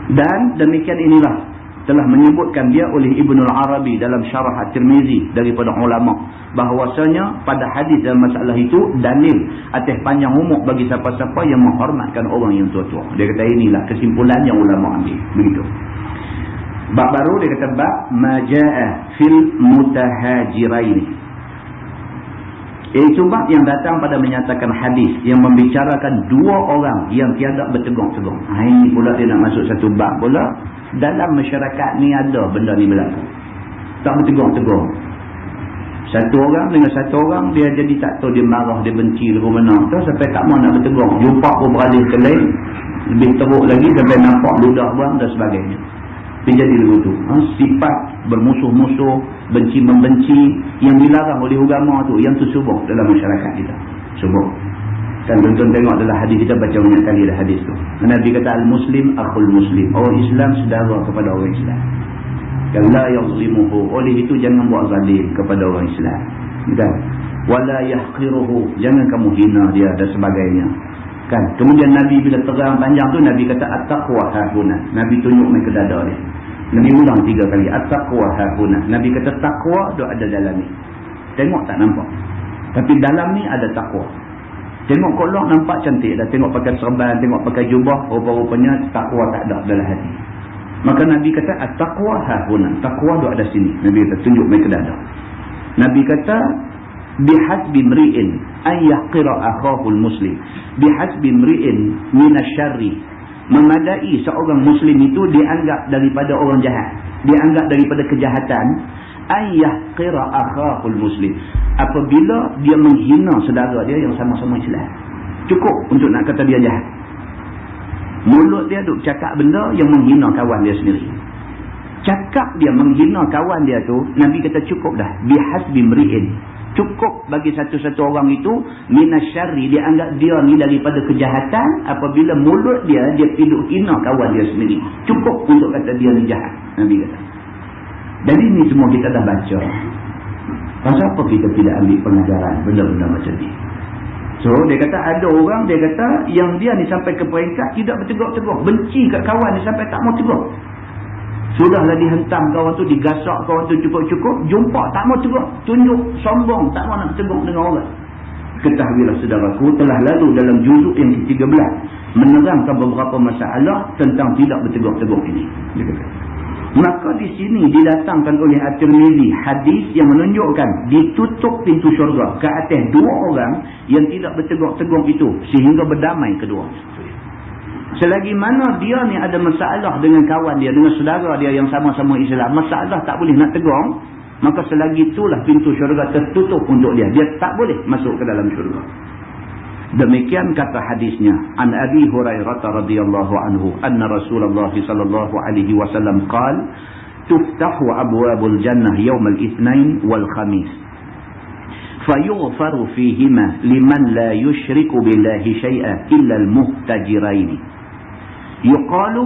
Dan demikian inilah telah menyebutkan dia oleh Ibnul Arabi dalam Syarah At-Tirmizi daripada ulama, bahawasanya pada hadis dalam masalah itu dalil atas panjang umur bagi siapa-siapa yang menghormatkan orang yang tua-tua. Dia kata inilah kesimpulan yang ulama ambil. Begitu. Bab baru dia kata bab majaa fil mutahajirain. Itu bab yang datang pada menyatakan hadis yang membicarakan dua orang yang tiada bertegur-tegur. Ini pula dia nak masuk satu bab pula. Dalam masyarakat ni ada benda ni berlaku. Tak bertegur-tegur. Satu orang dengan satu orang, dia jadi tak tahu dia marah, dia benci lagu mana. Tu sampai tak mau nak bertegur. Jumpa pun beralih ke lain. Lebih teruk lagi sampai nampak ludah buang dan sebagainya. Dia jadi lagu tu. Sifat bermusuh-musuh, benci-membenci yang dilarang oleh agama tu, yang tu subuh dalam masyarakat kita. Subuh. Kan tuan-tuan tengok dalam hadis, kita baca banyak kali dah hadis tu. Nabi kata al-muslim akhul muslim. Orang Islam saudara kepada orang Islam. La yazlimuhu. Oleh itu jangan buat zalim kepada orang Islam. Kan? Wala yahqiruhu. Jangan kamu hina dia dan sebagainya. Kan? Kemudian Nabi bila terang panjang tu, Nabi kata at-taqwa hahuna. Nabi tunjuk mai ke dada dia. Nabi ulang 3 kali at-taqwa hahuna. Nabi kata takwa tu ada dalam ni. Tengok tak nampak. Tapi dalam ni ada takwa. Tengok kolok nampak cantik dah. Tengok pakai serban, tengok pakai jubah, rupa-rupanya takwa tak ada dalam hati. Maka Nabi kata at-taqwa hahuna. Takwa tu ada sini. Nabi kata tunjuk mai ke dada. Nabi kata bihasbi mri'in an yahqira akhahu al-muslim. Bihasbi mri'in minasyarri. Memadai seorang muslim itu dianggap daripada orang jahat, dianggap daripada kejahatan, an yahqira akhahu al-muslim. Apabila dia menghina saudara dia yang sama-sama Islam. Cukup untuk nak kata dia jahat. Mulut dia duk cakap benda yang menghina kawan dia sendiri. Cakap dia menghina kawan dia tu, Nabi kata cukup dah. Bihasbi mri'in. Cukup bagi satu-satu orang itu minasyarri, dia anggap dia ni daripada kejahatan apabila mulut dia duduk hina kawan dia sendiri. Cukup untuk kata dia ni jahat, Nabi kata. Dan ini semua kita dah baca. Pasal apa kita tidak ambil pengajaran benda-benda macam ni? So dia kata ada orang, dia kata yang dia ni sampai ke peringkat tidak bertegur-tegur, benci kat kawan ni sampai tak mau tegur. Sudahlah dihentam kawan tu, digasak kawan tu cukup-cukup, jumpa tak mau tegur, tunjuk sombong, tak mau nak tegur dengan orang. Ketahuilah saudaraku, telah lalu dalam juzuk yang ke-13 menerangkan beberapa masalah tentang tidak bertegur-tegur ini. Dia kata. Maka di sini didatangkan oleh At-Tirmizi hadis yang menunjukkan ditutup pintu syurga ke atas dua orang yang tidak bertegur-tegur itu sehingga berdamai kedua. Selagi mana dia ni ada masalah dengan kawan dia, dengan saudara dia yang sama-sama Islam, masalah tak boleh nak tegur, maka selagi itulah pintu syurga tertutup untuk dia. Dia tak boleh masuk ke dalam syurga. Demikian kata hadisnya, an Abi Hurairah radhiyallahu anhu anna Rasulullah sallallahu alaihi wasallam qala tuftahu abwabul jannah yawmal itsnain wal khamis fayughfaru fihima liman la yushriku billahi syai'an illa al muhtajirain yuqalu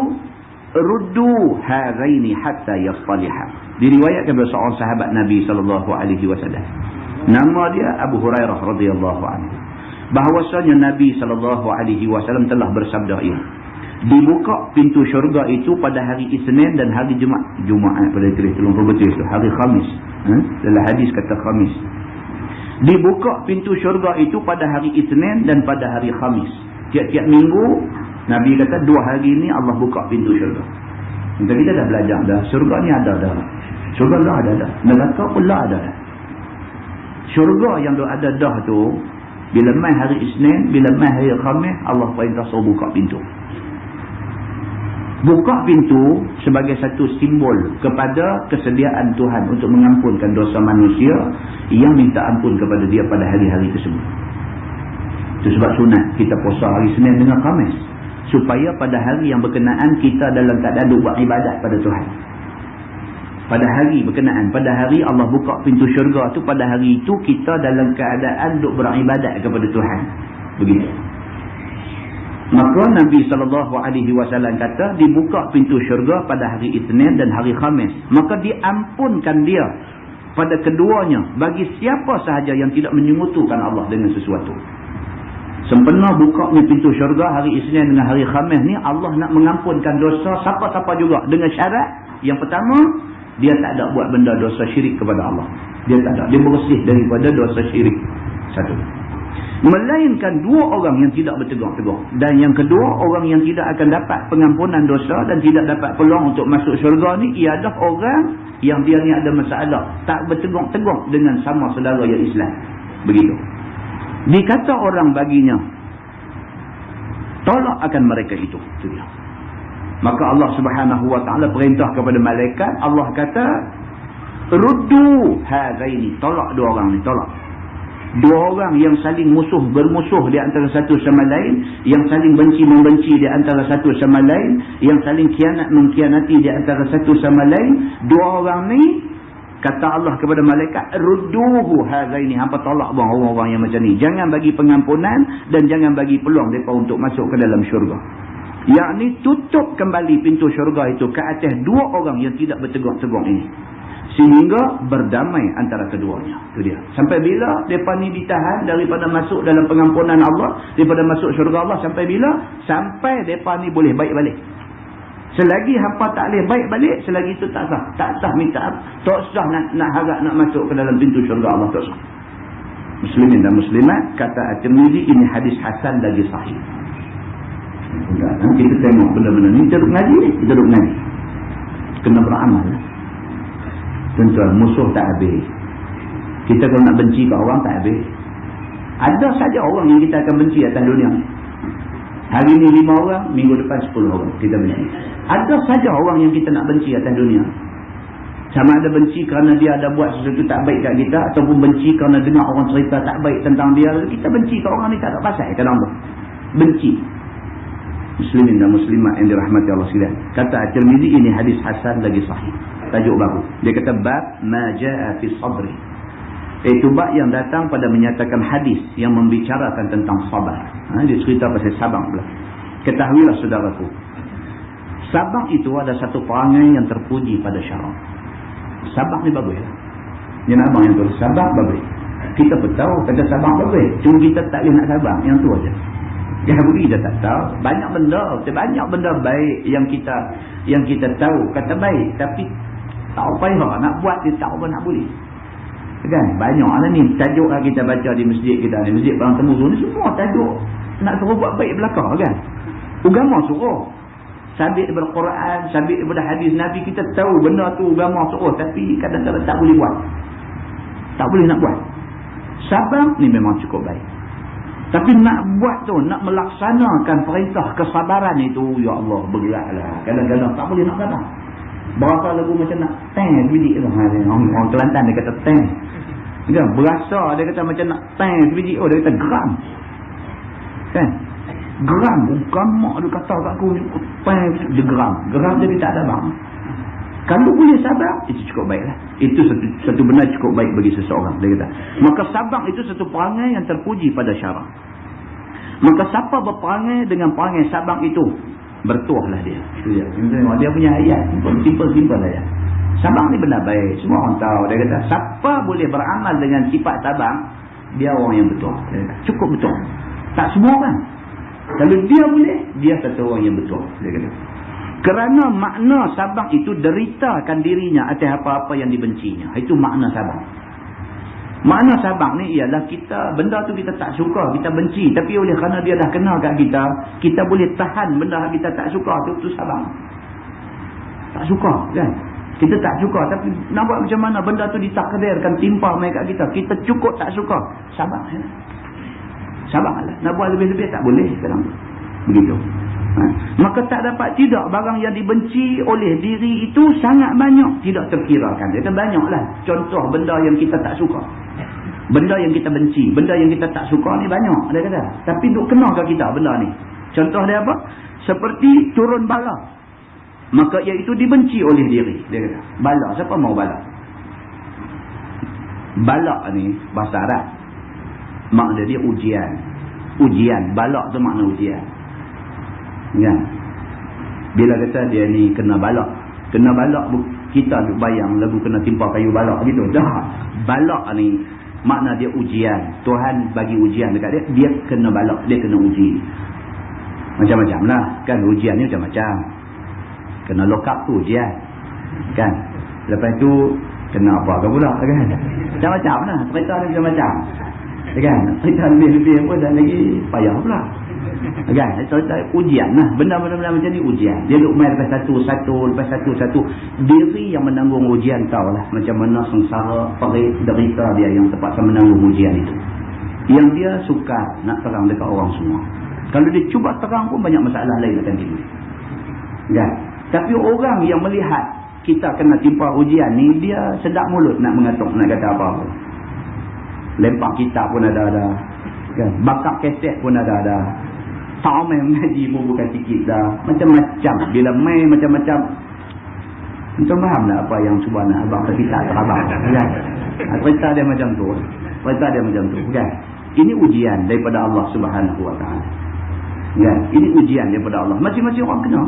ruddu hadaini hatta yastaliha. Diriwayatkan oleh seorang sahabat Nabi sallallahu alaihi wasallam, nama dia Abu Hurairah radhiyallahu anhu, bahawasanya Nabi SAW telah bersabda ini. Dibuka pintu syurga itu pada hari Isnin dan hari Jumaat pada tulis 30 betul itu, hari Khamis. Dalam hadis kata Khamis. Dibuka pintu syurga itu pada hari Isnin dan pada hari Khamis. Tiap-tiap minggu Nabi kata 2 hari ini Allah buka pintu syurga. Kita dah belajar dah, syurga ni ada dah. Syurga dah ada dah. Neraka pun lah ada dah. Syurga yang ada dah tu, bila mai hari Isnin, bila mai hari Khamis, Allah perintah suruh buka pintu. Buka pintu sebagai satu simbol kepada kesediaan Tuhan untuk mengampunkan dosa manusia yang minta ampun kepada dia pada hari-hari tersebut. Itu sebab sunat kita puasa hari Senin dengan Khamis. supaya pada hari yang berkenaan kita dalam keadaan duk buat ibadat pada Tuhan. Pada hari berkenaan, pada hari Allah buka pintu syurga tu, pada hari itu kita dalam keadaan duk beribadat kepada Tuhan. Begitu. Maka Nabi SAW kata dibuka pintu syurga pada hari Isnin dan hari Khamis. Maka diampunkan dia pada keduanya bagi siapa sahaja yang tidak menyekutukan Allah dengan sesuatu. Sempena bukanya pintu syurga hari Isnin dengan hari Khamis ni, Allah nak mengampunkan dosa siapa-siapa juga dengan syarat yang pertama, dia tak ada buat benda dosa syirik kepada Allah. Dia tak ada. Dia bersih daripada dosa syirik. Satu. Melainkan dua orang yang tidak bertegur-tegur. Dan yang kedua, orang yang tidak akan dapat pengampunan dosa dan tidak dapat peluang untuk masuk syurga ni, ialah orang yang dia ni ada masalah. Tak bertegur-tegur dengan sama saudara yang Islam. Begitu. Dikata orang baginya, tolak akan mereka itu. Itu dia. Maka Allah Subhanahu wa taala perintah kepada malaikat, Allah kata, ruddu hadaini, tolak dua orang ni, tolak. Dua orang yang saling bermusuh di antara satu sama lain, yang saling benci-membenci di antara satu sama lain, yang saling khianat-mengkhianati di antara satu sama lain, dua orang ni, kata Allah kepada malaikat, rudduhu hadaini, hampa tolak bang orang-orang yang macam ni. Jangan bagi pengampunan dan jangan bagi peluang mereka untuk masuk ke dalam syurga. Yakni tutup kembali pintu syurga itu ke atas dua orang yang tidak bertegur-tegur ini, sehingga berdamai antara keduanya. Itu dia. Sampai bila mereka ni ditahan daripada masuk dalam pengampunan Allah, daripada masuk syurga Allah, sampai bila? Sampai mereka ni boleh baik balik. Selagi hampa tak boleh baik balik, selagi itu tak sah. Tak sah minta, tak sah nak harap nak masuk ke dalam pintu syurga Allah, tak sah. Muslimin dan muslimat, kata At-Tirmizi, ini hadis hasan lagi sahih. Kita tengok benda-benda ni, kita duduk ngaji. Kena beramal. Tuan-tuan, musuh tak habis. Kita kalau nak benci ke orang, tak habis. Ada saja orang yang kita akan benci atas dunia. Hari ni 5 orang, minggu depan 10 orang kita benci. Ada saja orang yang kita nak benci atas dunia. Sama ada benci kerana dia ada buat sesuatu tak baik kat kita, ataupun benci kerana dengar orang cerita tak baik tentang dia. Kita benci ke orang ni tak ada pasal kadang tu. Benci. Muslimin dan muslimat yang dirahmati Allah sekalian. Kata At-Tirmizi, ini hadis hasan lagi sahih. Tajuk baru. Dia kata bab ma jaa fi sabri. Itu bab yang datang pada menyatakan hadis yang membicarakan tentang sabar. Dia cerita pasal sabar pula. Ketahuilah saudaraku, sabar itu ada satu perangai yang terpuji pada syarak. Sabar ni bagus. Yang abang yang tulis sabar bagus. Kita pun tahu kata sabar bagus. Cuma kita tak boleh nak sabar. Yang tu aja. Yang kita tak tahu. Banyak benda baik yang kita tahu kata baik, tapi tak payah nak buat, dia tak apa nak boleh. Kan? Banyak lah ni tajuk lah kita baca di masjid kita ni, masjid Padang Temuzu ni, semua tajuk nak suruh buat baik belakang kan. Agama suruh sabit daripada Quran, sabit daripada hadis Nabi. Kita tahu benda tu agama suruh, tapi kadang-kadang tak boleh buat, tak boleh nak buat. Sabar ni memang cukup baik, tapi nak buat tu, nak melaksanakan perintah kesabaran itu, ya Allah, bergeraklah. Kadang-kadang tak boleh nak sabar. Berasa lagu macam nak teng sebiji tu. Orang Kelantan dia kata teng. Kan? Berasa dia kata macam nak teng sebiji. Oh, dia kata geram. Kan? Geram. Bukan mak dia kata kat aku teng, dia geram. Geram jadi tak ada bang. Kalau boleh sabar, itu cukup baiklah. Itu satu benda cukup baik bagi seseorang, dia kata. Maka sabar itu satu perangai yang terpuji pada syarak. Maka siapa berperangai dengan perangai sabar itu, bertuahlah dia. Itu dia. Dia punya ayat simple ayat. Sabar ni benda baik, semua orang tahu. Dia kata siapa boleh beramal dengan sifat sabar, dia orang yang betul. Dia kata, cukup betul. Tak semua orang. Kalau dia boleh, dia satu orang yang betul, dia kata. Kerana makna sabar itu deritakan dirinya atas apa-apa yang dibencinya. Itu makna sabar. Makna sabar ni ialah kita, benda tu kita tak suka, kita benci, tapi oleh kerana dia dah kena kat kita, kita boleh tahan benda kita tak suka tu sabar. Tak suka kan? Kita tak suka, tapi nak buat macam mana benda tu ditakdirkan timpa mai kat kita, kita cukup tak suka, sabar. Sabarlah. Nak buat lebih-lebih tak boleh sekarang. Begitu. Maka tak dapat tidak barang yang dibenci oleh diri itu sangat banyak, tidak terkirakan. Dia kata banyaklah contoh benda yang kita tak suka, benda yang kita benci, benda yang kita tak suka ni banyak, dia kata. Tapi duk kena ke kita benda ni? Contoh dia apa? seperti turun bala, maka iaitu dibenci oleh diri. Dia kata, bala, siapa mau bala? Bala ni bahasa Arab, makna dia ujian. Ujian, bala tu makna ujian. Kan? Bila kata dia ni kena bala, kita duk bayang lagu kena timpa kayu balak gitu. Dah, balak ni makna dia ujian. Tuhan bagi ujian dekat dia, dia kena balak, dia kena uji. Macam-macam lah kan, ujian ni macam-macam. Kena lock up tu ujian kan. Lepas tu kena apa ke pula kan, macam-macam lah. Cerita dia macam-macam kan. Cerita lebih-lebih pun dan lagi payah pula kan. Cerita ujian lah. Benda-benda macam ni ujian. Dia duk main lepas satu. Diri yang menanggung ujian tahulah macam mana sengsara, perit, derita dia yang terpaksa menanggung ujian itu. Yang dia suka nak terang dekat orang semua. Kalau dia cuba terang pun banyak masalah lain akan timbul kan. Tapi orang yang melihat kita kena timpa ujian ni, dia sedap mulut nak mengatuk, nak kata apa-apa. Lempar kitab pun ada-ada kan. Bakar keset pun ada-ada. Tak main mengaji pun bukan sikit dah. Macam-macam. Bila main macam-macam. Entah faham tak apa yang cuba nak abang kita terabang kan. Cerita dia macam tu. Kan. Ini ujian daripada Allah Subhanahu Wa Taala. Kan. Ini ujian daripada Allah. Masing-masing orang kena.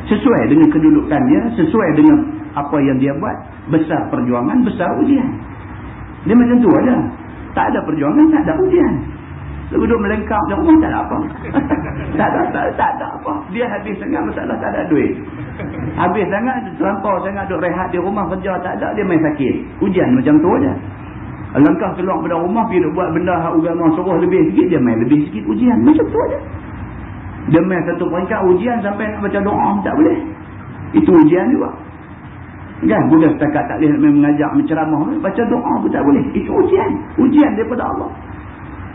Sesuai dengan kedudukan dia, sesuai dengan apa yang dia buat. Besar perjuangan, besar ujian. Dia macam tu aja. Tak ada perjuangan, tak ada ujian. Duduk melengkap di rumah tak ada apa. tak ada apa. Dia habis sangat masalah, tak ada duit. Habis sangat, terlampau sangat duduk rehat di rumah, kerja tak ada, dia main sakit. Ujian macam tu aja. Langkah keluar pada rumah, pergi duk buat benda hak agama suruh lebih sikit, dia main lebih sikit ujian. Macam tu aja. Dia main satu peringkat ujian sampai nak baca doa tak boleh. Itu ujian juga. Kan? Bukan setakat tak boleh mengajak menceramah, baca doa pun tak boleh. Itu ujian. Ujian daripada Allah.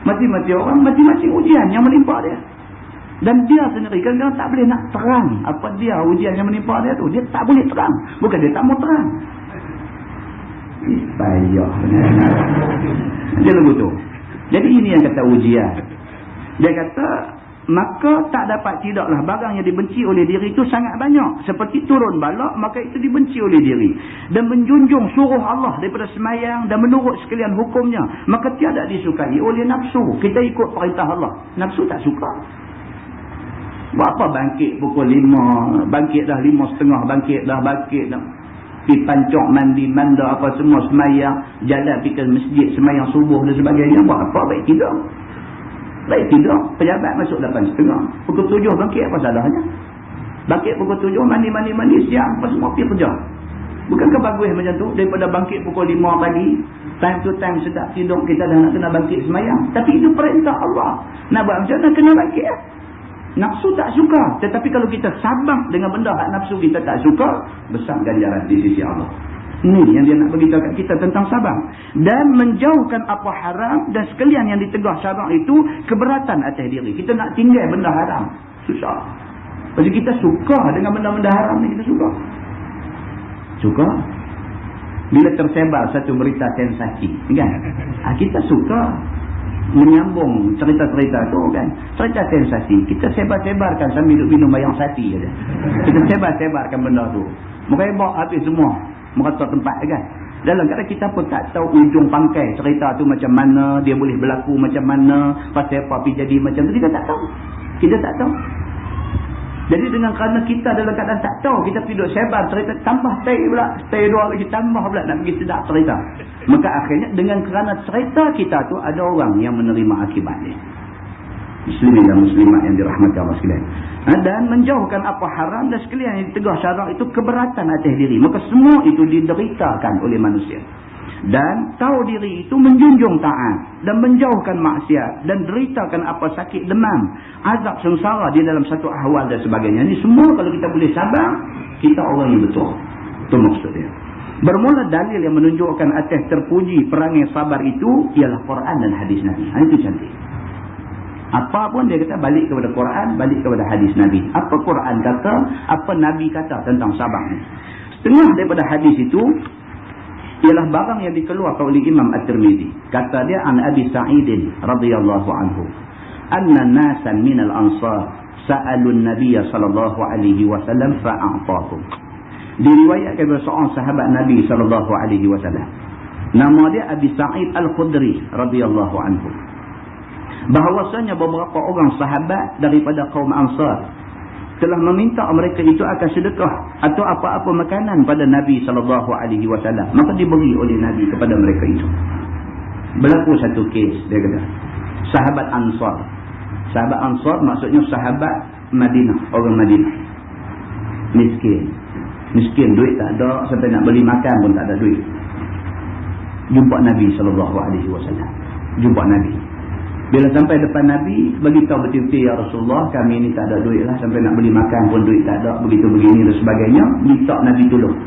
Masing-masing orang, masing-masing ujian yang menimpa dia. Dan dia sendiri kadang-kadang tak boleh nak terang apa dia ujian yang menimpa dia tu. Dia tak boleh terang. Bukan dia tak mau terang. Payah. Dia lagu tu. Jadi ini yang kata ujian. Dia kata, maka tak dapat tidaklah barang yang dibenci oleh diri itu sangat banyak. Seperti turun balak, maka itu dibenci oleh diri. Dan menjunjung suruh Allah daripada semayang dan menurut sekalian hukumnya, maka tiada disukai oleh nafsu. Kita ikut perintah Allah. Nafsu tak suka. Buat apa bangkit pukul 5, bangkit dah 5:30, bangkit dah. Pergi pancok, mandi, manda apa semua, semayang, jalan pergi ke masjid, semayang subuh dan sebagainya. Buat apa? Baik tidak. Pejabat masuk 8:30. Pukul 7 bangkit, apa salahnya? Bangkit pukul 7, mandi, siap, apa semua pergi kerja. Bukankah bagus macam tu? Daripada bangkit pukul 5 pagi, time to time sedap tidur, kita dah nak kena bangkit semayang. Tapi itu perintah Allah. Nak buat macam mana? Kena bangkit. Nafsu tak suka. Tetapi kalau kita sabar dengan benda hak nafsu kita tak suka, besar ganjaran di sisi Allah. Ini yang dia nak beritahu kat kita tentang sabar. Dan menjauhkan apa haram, dan sekalian yang ditegah sabar itu keberatan atas diri. Kita nak tinggal benda haram, susah. Pasal kita suka dengan benda-benda haram ni, kita suka. Bila tersebar satu berita sensasi kan, kita suka menyambung cerita-cerita tu kan. Cerita sensasi, kita sebar-sebarkan sambil duduk minum bayang sapi saja. Kita sebar-sebarkan benda tu. Merebak habis semua, merata tempat kan. Dalam kadang kita pun tak tahu ujung pangkai cerita tu macam mana, dia boleh berlaku macam mana, pasal apa pergi jadi macam tu, kita tak tahu. Jadi dengan kerana kita dalam keadaan tak tahu, kita pergi duduk sebar cerita, tambah stay dua lagi, tambah pula nak pergi sedap cerita. Maka akhirnya dengan kerana cerita kita tu, ada orang yang menerima akibatnya. Muslimin dan muslimat yang dirahmati Allah sekalian. Dan menjauhkan apa haram dan sekalian yang ditegah syarak itu keberatan atas diri. Maka semua itu dideritakan oleh manusia. Dan tahu diri itu menjunjung taat dan menjauhkan maksiat dan deritakan apa sakit demam, azab sengsara di dalam satu ahwal dan sebagainya. Ini semua kalau kita boleh sabar, kita orang yang betul. Itu maksudnya. Bermula dalil yang menunjukkan atas terpuji perangai sabar itu ialah Quran dan hadis Nabi. Itu cantik. Apa pun dia kata balik kepada Quran, balik kepada hadis Nabi. Apa Quran kata, apa Nabi kata tentang sabar ni. Setengah daripada hadis itu ialah barang yang dikeluarkan oleh Imam At-Tirmidzi. Kata dia, an Abi Sa'id radhiyallahu anhu, anna nasan minal ansar sa'alun Nabiy sallallahu alaihi wasallam fa'atahum. Diriwayatkan oleh seorang sahabat Nabi sallallahu alaihi wasallam. Nama dia Abi Sa'id Al-Khudri radhiyallahu anhu. Bahawasanya beberapa orang sahabat daripada kaum Ansar telah meminta mereka itu akan sedekah atau apa-apa makanan pada Nabi sallallahu alaihi wasallam. Maka diberi oleh Nabi kepada mereka itu. Berlaku satu kes, dia kata. Sahabat Ansar. Sahabat Ansar maksudnya sahabat Madinah, orang Madinah. Miskin, duit tak ada, sampai nak beli makan pun tak ada duit. Jumpa Nabi sallallahu alaihi wasallam. Jumpa Nabi. Bila sampai depan Nabi, bagi tahu betul-betul, ya Rasulullah, kami ni tak ada duit lah, sampai nak beli makan pun duit tak ada, begitu begini dan sebagainya. Minta Nabi tolong.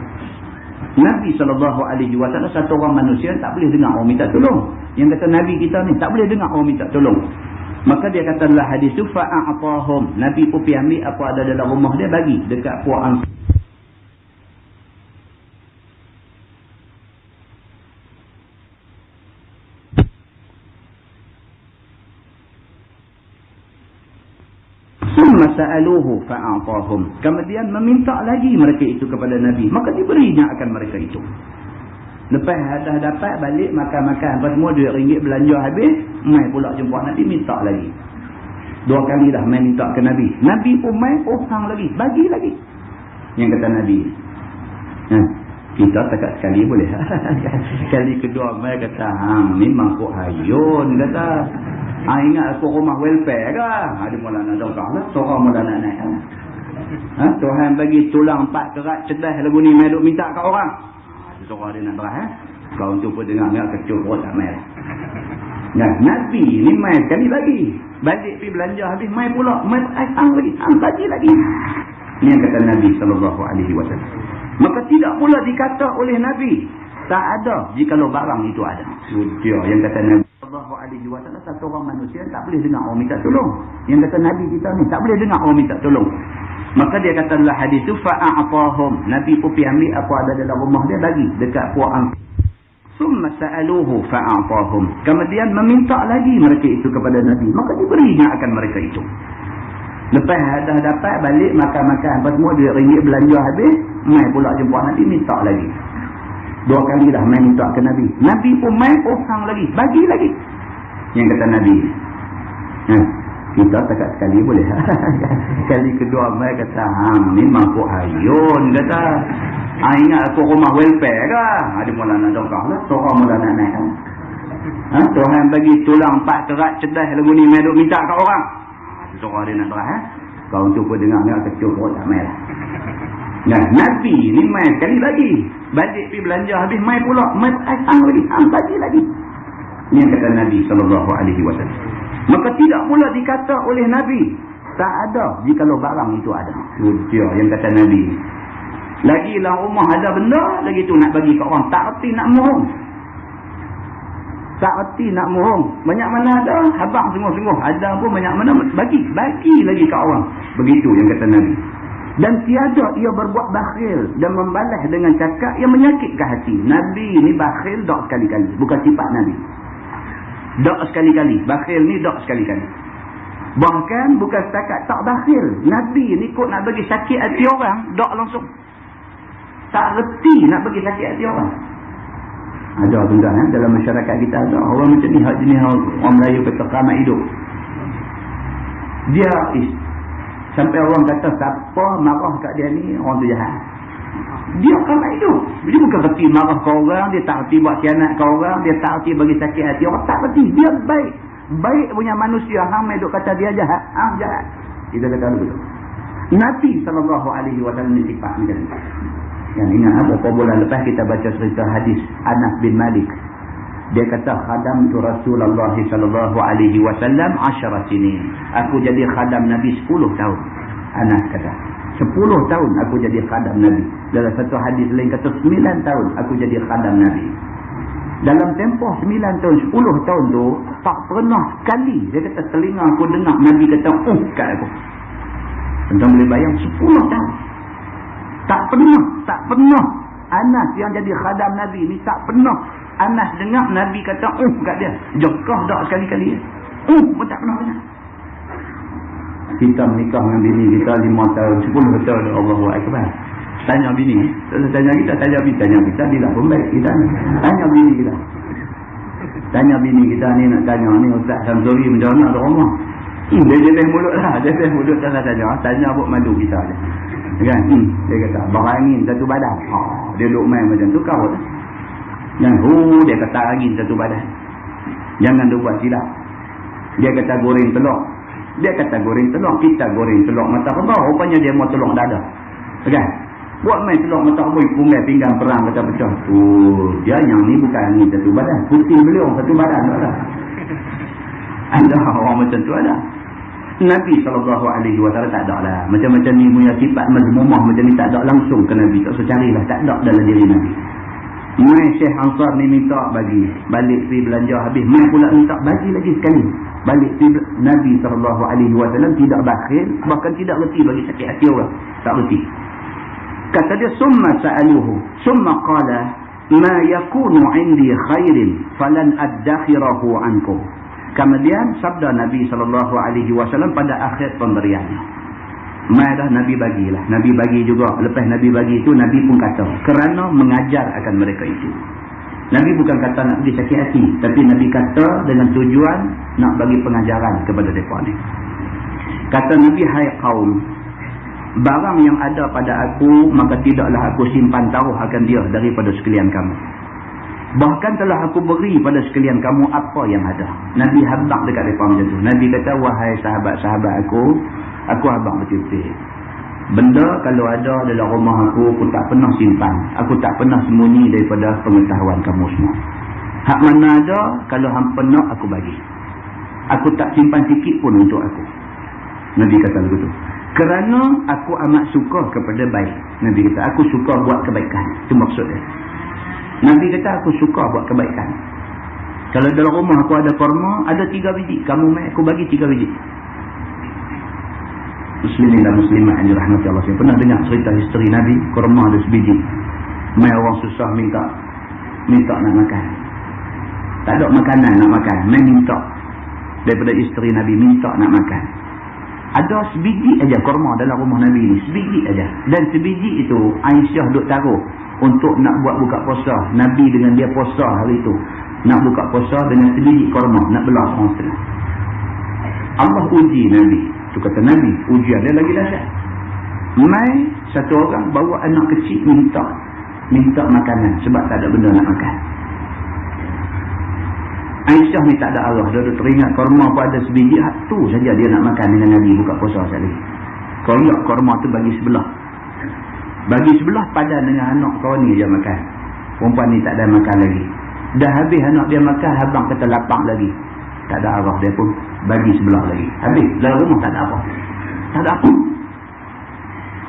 Nabi SAW satu orang manusia tak boleh dengar orang minta tolong. Yang kata Nabi kita ni tak boleh dengar orang minta tolong. Maka dia kata dalam hadis tu, fa'a'atahum. Nabi pun pergi ambil apa ada dalam rumah dia, bagi dekat puak Ansar. Sa'aluhu fa'atahum. Kemudian meminta lagi mereka itu kepada Nabi, maka diberinya akan mereka itu. Lepas dah dapat balik makan-makan apa semua, RM2 belanja habis, mai pula jumpa Nabi, minta lagi. 2 kali dah mai minta ke Nabi. Nabi pun mai hang lagi, bagi lagi. Yang kata Nabi, kita takat sekali boleh. Kali kedua mai kata, hang ni mangkuk hayun, kata. Ingat aku rumah welfare ke? Ada mula nak dongkang lah. Seorang mula nak naik lah. Tuhan bagi tulang 4 kerat cedah lagu ni, mai duk minta kat orang. Seorang dia nak berah. Kau tu pun dengar kecut perut tak mai lah. Nah, Nabi ni mai sekali lagi. Balik pergi belanja habis, mai pula. Mai hang lagi. Hang bagi lagi. Ni yang kata Nabi SAW. Maka tidak pula dikata oleh Nabi, tak ada jikalau barang itu ada. Dia yang kata Nabi SAW, satu orang manusia tak boleh dengar orang minta tolong. Yang kata Nabi kita ni tak boleh dengar orang minta tolong. Maka dia kata dalam hadis tu, fa'a'atahum. Nabi pun pergi ambil apa ada dalam rumah dia, bagi dekat puak Ansar. Summa sa'aluhu fa'a'atahum. Kemudian meminta lagi mereka itu kepada Nabi, maka diberinya akan mereka itu. Lepas dah dapat balik makan-makan apa semua, RM2 belanja habis, mai pula jumpa Nabi, minta lagi. 2 kali dah mai minta ke Nabi. Nabi pun mai hang lagi, bagi lagi. Yang kata Nabi, kita takat sekali boleh. Kali kedua mai kata, hang ni mangkuk hayun, kata. Ingat aku rumah welfare ke? Ada mula nak dongkang lah. Seorang mula nak naik lah. Tuhan bagi tulang 4 kerat cedah lagu ni, mai duk minta kat orang. Seorang dia nak berah. Kau tu pun dengar kecut perut tak mai lah. Nah, Nabi ni mai sekali lagi. Balik pergi belanja habis, mai pula. Mai hang lagi. Hang bagi lagi. Ini yang kata Nabi SAW. Maka tidak pula dikata oleh Nabi, tak ada jikalau barang itu ada. Dia yang kata Nabi. Lagilah rumah ada benda, lagi tu nak bagi kat orang. Tak erti nak mohong. Tak erti nak mohong. Banyak mana ada, habang sungguh-sungguh. Ada pun banyak mana, bagi lagi kat orang. Begitu yang kata Nabi. Dan tiada ia berbuat bakhil dan membalas dengan cakap yang menyakitkan hati. Nabi ni bakhil dak sekali-kali. Bukan sifat Nabi. Dak sekali-kali. Bakhil ni dak sekali-kali. Bahkan bukan setakat tak bakhil. Nabi ni kot nak bagi sakit hati orang, dak langsung. Tak reti nak bagi sakit hati orang. Ada tuan-tuan, dalam masyarakat kita ada orang macam ni, jenis orang Melayu kata keramat hidup. Dia sampai orang kata siapa marah kat dia ni, orang tu jahat. Dia keramat hidup. Dia bukan reti marah ke orang, dia tak reti buat khianat ke orang, dia tak reti bagi sakit hati orang, tak reti. Dia baik. Baik punya manusia. Hang duk kata dia jahat, jahat. Kita kata dulu. Nabi SAW ni sifat macam ni. Yang ingat beberapa bulan lepas kita baca cerita hadis Anas bin Malik. Dia kata, khadam tu Rasulullah SAW 10 sinin. Aku jadi khadam Nabi 10 tahun. Anas kata, 10 tahun aku jadi khadam Nabi. Dalam satu hadis lain kata 9 tahun aku jadi khadam Nabi. Dalam tempoh 9 tahun, 10 tahun tu, tak pernah sekali dia kata telinga aku dengar Nabi kata kat aku. Tentang boleh bayang 10 tahun. Tak pernah Anas yang jadi khadam Nabi ni, tak pernah Anas dengar Nabi kata kat dia. Jokah tak sekali-kali. Pun tak pernah dengar. kita menikah dengan bini kita 5 tahun, 10 tahun, Allahu Akbar. Tanya bini, tanya kita bila pun baik kita ni. Tanya bini kita ni nak tanya ni Ustaz Samsuri macam mana ada rumah. Dia jeleh mulut lah, tanya buat malu kita je. Kan? Dia kata barang angin satu badan. Dia duk main macam tu kau lah. Dia kata angin satu badan. Jangan dia buat silap. Dia kata goreng telur. Kita goreng telur mata kebau. Rupanya dia mau telur dada. Kan? Buat main telur mata kebau, punggai pinggang perang pecah-pecah. Dia yang ni bukan angin satu badan. Putih beliau satu badan. Ada orang macam tu ada. Nabi SAW tak ada lah. Macam-macam ni punya sifat mazmumah macam ni tak ada langsung ke Nabi. Tak usah carilah. Tak ada dalam diri Nabi. Mai Syekh Ansar ni minta bagi. Balik pergi belanja habis. Mai pula minta bagi lagi sekali. Balik pergi Nabi SAW tidak bakhil. Bahkan tidak reti bagi sakit hati orang. Tak reti. Kata dia, summa sa'aluhu. Summa qala, ma yakunu indi khairin falan addakhirahu ankum. Kemudian sabda Nabi SAW pada akhir pemberiannya. Mai dah Nabi bagilah. Nabi bagi juga. Lepas Nabi bagi itu, Nabi pun kata, kerana mengajar akan mereka itu. Nabi bukan kata nak bagi sakit hati. Tapi Nabi kata dengan tujuan nak bagi pengajaran kepada mereka ni. Kata Nabi, hai kaum, barang yang ada pada aku, maka tidaklah aku simpan taruh akan dia daripada sekalian kamu. Bahkan telah aku beri pada sekalian kamu apa yang ada. Nabi habaq dekat mereka macam tu. Nabi kata, wahai sahabat-sahabat aku habaq betul-betul. Benda kalau ada dalam rumah aku tak pernah simpan. Aku tak pernah sembunyi daripada pengetahuan kamu semua. Hak mana ada, kalau hampa nak aku bagi. Aku tak simpan sikit pun untuk aku. Nabi kata begitu. Kerana aku amat suka kepada baik. Nabi kata, aku suka buat kebaikan. Itu maksudnya. Nabi kata, aku suka buat kebaikan. Kalau dalam rumah aku ada kurma, ada 3 biji. Kamu mai, aku bagi 3 biji. Muslimin dan muslimat yang dirahmati Allah. Saya pernah dengar cerita isteri Nabi, kurma ada sebiji. Mai orang susah minta nak makan. Tak ada makanan nak makan. Mai minta. Daripada isteri Nabi minta nak makan. Ada sebiji aja kurma dalam rumah Nabi ni. Sebiji aja. Dan sebiji itu Aisyah duk taruh untuk nak buat buka puasa. Nabi dengan dia puasa hari itu. Nak buka puasa dengan sebiji kurma. Nak belah orang setengah. Allah uji Nabi. Itu kata Nabi. Ujian dia lagi dahsyat. Mai satu orang bawa anak kecil minta makanan. Sebab tak ada benda nak makan. Aisyah ni tak ada arah. Dia teringat kurma pun ada sebiji. Tu saja dia nak makan dengan Nabi buka puasa sekali. Koyak kurma tu bagi sebelah. Bagi sebelah padan dengan anak kawan ni dia makan. Perempuan ni tak ada makan lagi. Dah habis anak dia makan, abang kata lapang lagi. Tak ada arah, dia pun bagi sebelah lagi. Habis, dalam rumah tak ada apa. Tak ada apa.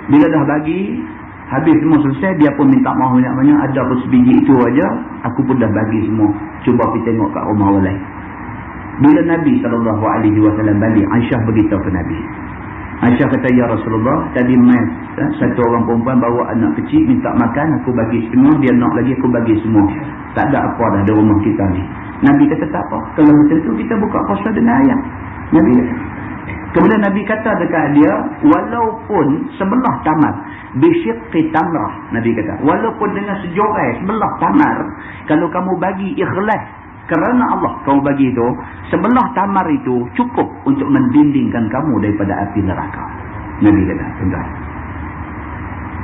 Bila dah bagi, habis semua selesai, dia pun minta maaf banyak-banyak. Ada pun sebiji itu aja, aku pun dah bagi semua. Cuba pergi tengok kat rumah orang lain. Bila Nabi SAW balik, Aisyah beritahu ke Nabi. Aisyah kata, ya Rasulullah, tadi satu orang perempuan bawa anak kecil minta makan, aku bagi semua, dia nak lagi, aku bagi semua. Tak ada apa dah di rumah kita ni. Nabi kata, tak apa. Kalau macam tu, kita buka puasa dengan ayam. Nabi kata. Kemudian Nabi kata dekat dia, walaupun sebelah tamar, bisyiqqi tamrah, Nabi kata, walaupun dengan sejorai sebelah tamar, kalau kamu bagi ikhlas kerana Allah kamu bagi itu, sebelah tamar itu cukup untuk mendindingkan kamu daripada api neraka. Nabi kata, tuan-tuan.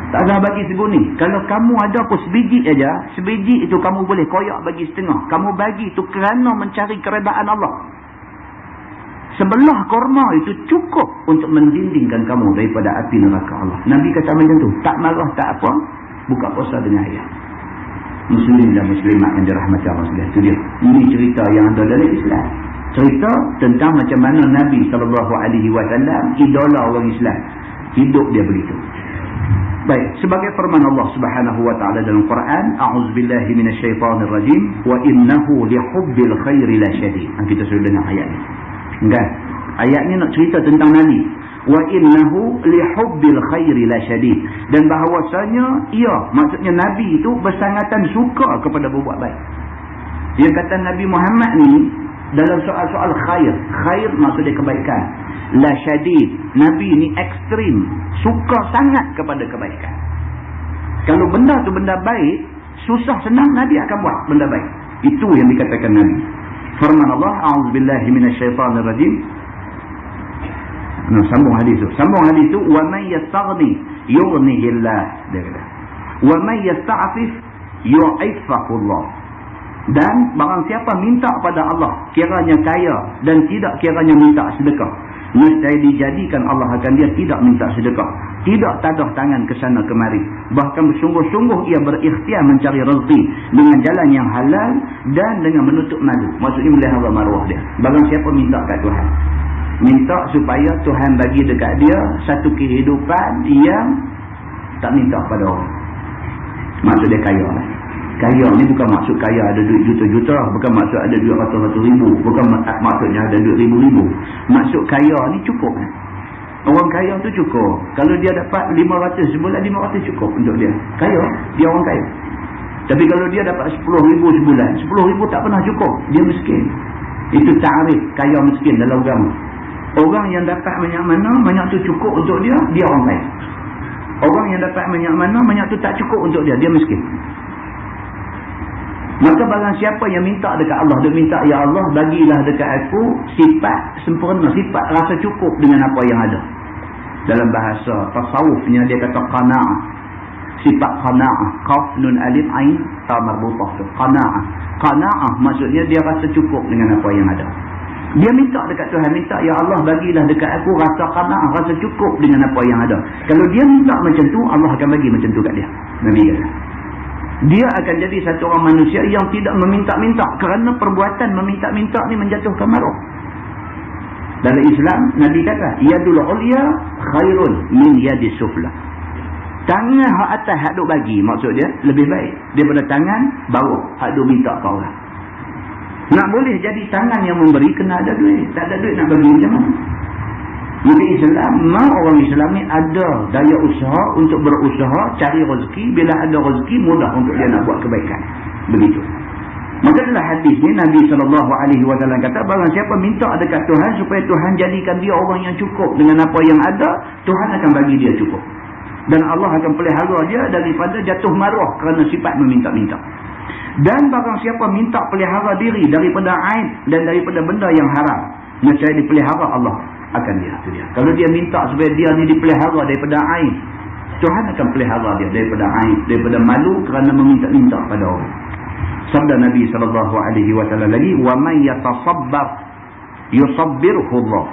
Tak usah bagi seguni. Kalau kamu ada pun sebiji aja, sebiji itu kamu boleh koyak bagi setengah. Kamu bagi itu kerana mencari keredaan Allah. Sebelah kurma itu cukup untuk mendindingkan kamu daripada api neraka Allah. Nabi kata macam tu. Tak marah, tak apa. Buka puasa dengan ayat. Muslim dan muslimat yang dirahmati Allah sekalian. Itu dia. Ini cerita yang ada dalam Islam. Cerita tentang macam mana Nabi SAW, idola orang Islam. Hidup dia begitu. Baik, sebagai firman Allah Subhanahu wa taala dalam Quran, a'udzubillahi minasyaitonir rajim, wa innahu lihubbil khairi lasyadid. Kita sudah dengar ayat ni. Kan? Ayat ni nak cerita tentang Nabi. Wa innahu lihubbil khairi lasyadid. Dan bahawasanya maksudnya Nabi itu bersangatan suka kepada berbuat baik. Yang kata Nabi Muhammad ni dalam soal-soal khair maksudnya kebaikan. la syadid. Nabi ni ekstrim, suka sangat kepada kebaikan. Kalau benda tu benda baik, susah senang Nabi akan buat benda baik. Itu yang dikatakan Nabi. Firman Allah, a'udzubillahi minasyaitanirrajim. Sambung hadis tu, wa may yastaghni yughnihillah. Dia kata, wa may yasta'fif yu'iffakullah. Dan barang siapa minta pada Allah kiranya kaya dan tidak kiranya minta sedekah, nescaya dijadikan Allah akan dia tidak minta sedekah, tidak tadah tangan ke sana kemari, bahkan bersungguh-sungguh ia berikhtiar mencari rezeki dengan jalan yang halal dan dengan menutup malu. Maksudnya melihara maruah dia. Barang siapa minta kat Tuhan, minta supaya Tuhan bagi dekat dia satu kehidupan yang tak minta pada orang. Maksud dia kaya lah. Kaya ni bukan maksud kaya ada duit juta-juta, bukan maksud ada duit ratus-ratus ribu, bukan maksudnya ada duit ribu-ribu. Maksud kaya ni cukup. Orang kaya tu cukup. Kalau dia dapat 500 sebulan, 500 cukup untuk dia. Kaya, dia orang kaya. Tapi kalau dia dapat 10,000 sebulan, 10,000 tak pernah cukup, dia miskin. Itu ta'rif kaya miskin dalam agama. Orang yang dapat banyak mana, banyak tu cukup untuk dia, dia orang kaya. Orang yang dapat banyak mana, banyak tu tak cukup untuk dia, dia miskin. Maka barang siapa yang minta dekat Allah, dia minta, ya Allah bagilah dekat aku sifat sempurna, sifat rasa cukup dengan apa yang ada. Dalam bahasa tasawufnya dia kata qana'ah. Sifat qana'ah, qaf nun alif ain ta marbutah tu. Qana'ah. Qana'ah maksudnya dia rasa cukup dengan apa yang ada. Dia minta dekat Tuhan, minta, ya Allah bagilah dekat aku rasa qana'ah, rasa cukup dengan apa yang ada. Kalau dia minta macam tu, Allah akan bagi macam tu kat dia. Nabi kata. Dia akan jadi satu orang manusia yang tidak meminta-minta, kerana perbuatan meminta-minta ni menjatuhkan maruah. Dalam Islam, Nabi kata, yadul ulya khairun min yadis sufla. Tangan hak atas hak duk bagi, maksud dia lebih baik daripada tangan bawah hak duk minta ke orang. Nak boleh jadi tangan yang memberi, kena ada duit. Tak ada duit nak bagi macam mana? Maka Islam, orang Islam ni ada daya usaha untuk berusaha cari rezeki. Bila ada rezeki, mudah untuk dia nak buat kebaikan. Begitu. Maka dalam hadis ni Nabi SAW kata, barang siapa minta dekat Tuhan supaya Tuhan jadikan dia orang yang cukup dengan apa yang ada, Tuhan akan bagi dia cukup. Dan Allah akan pelihara dia daripada jatuh maruah kerana sifat meminta-minta. Dan barang siapa minta pelihara diri daripada aib dan daripada benda yang haram, nescaya dipelihara Allah akan dia. Kalau dia minta supaya dia ni dipelihara daripada aib, Tuhan akan pelihara dia daripada aib, daripada malu kerana meminta-minta pada orang. Sabda Nabi SAW lagi, wa man yatasabbar yusabbirhu Allah,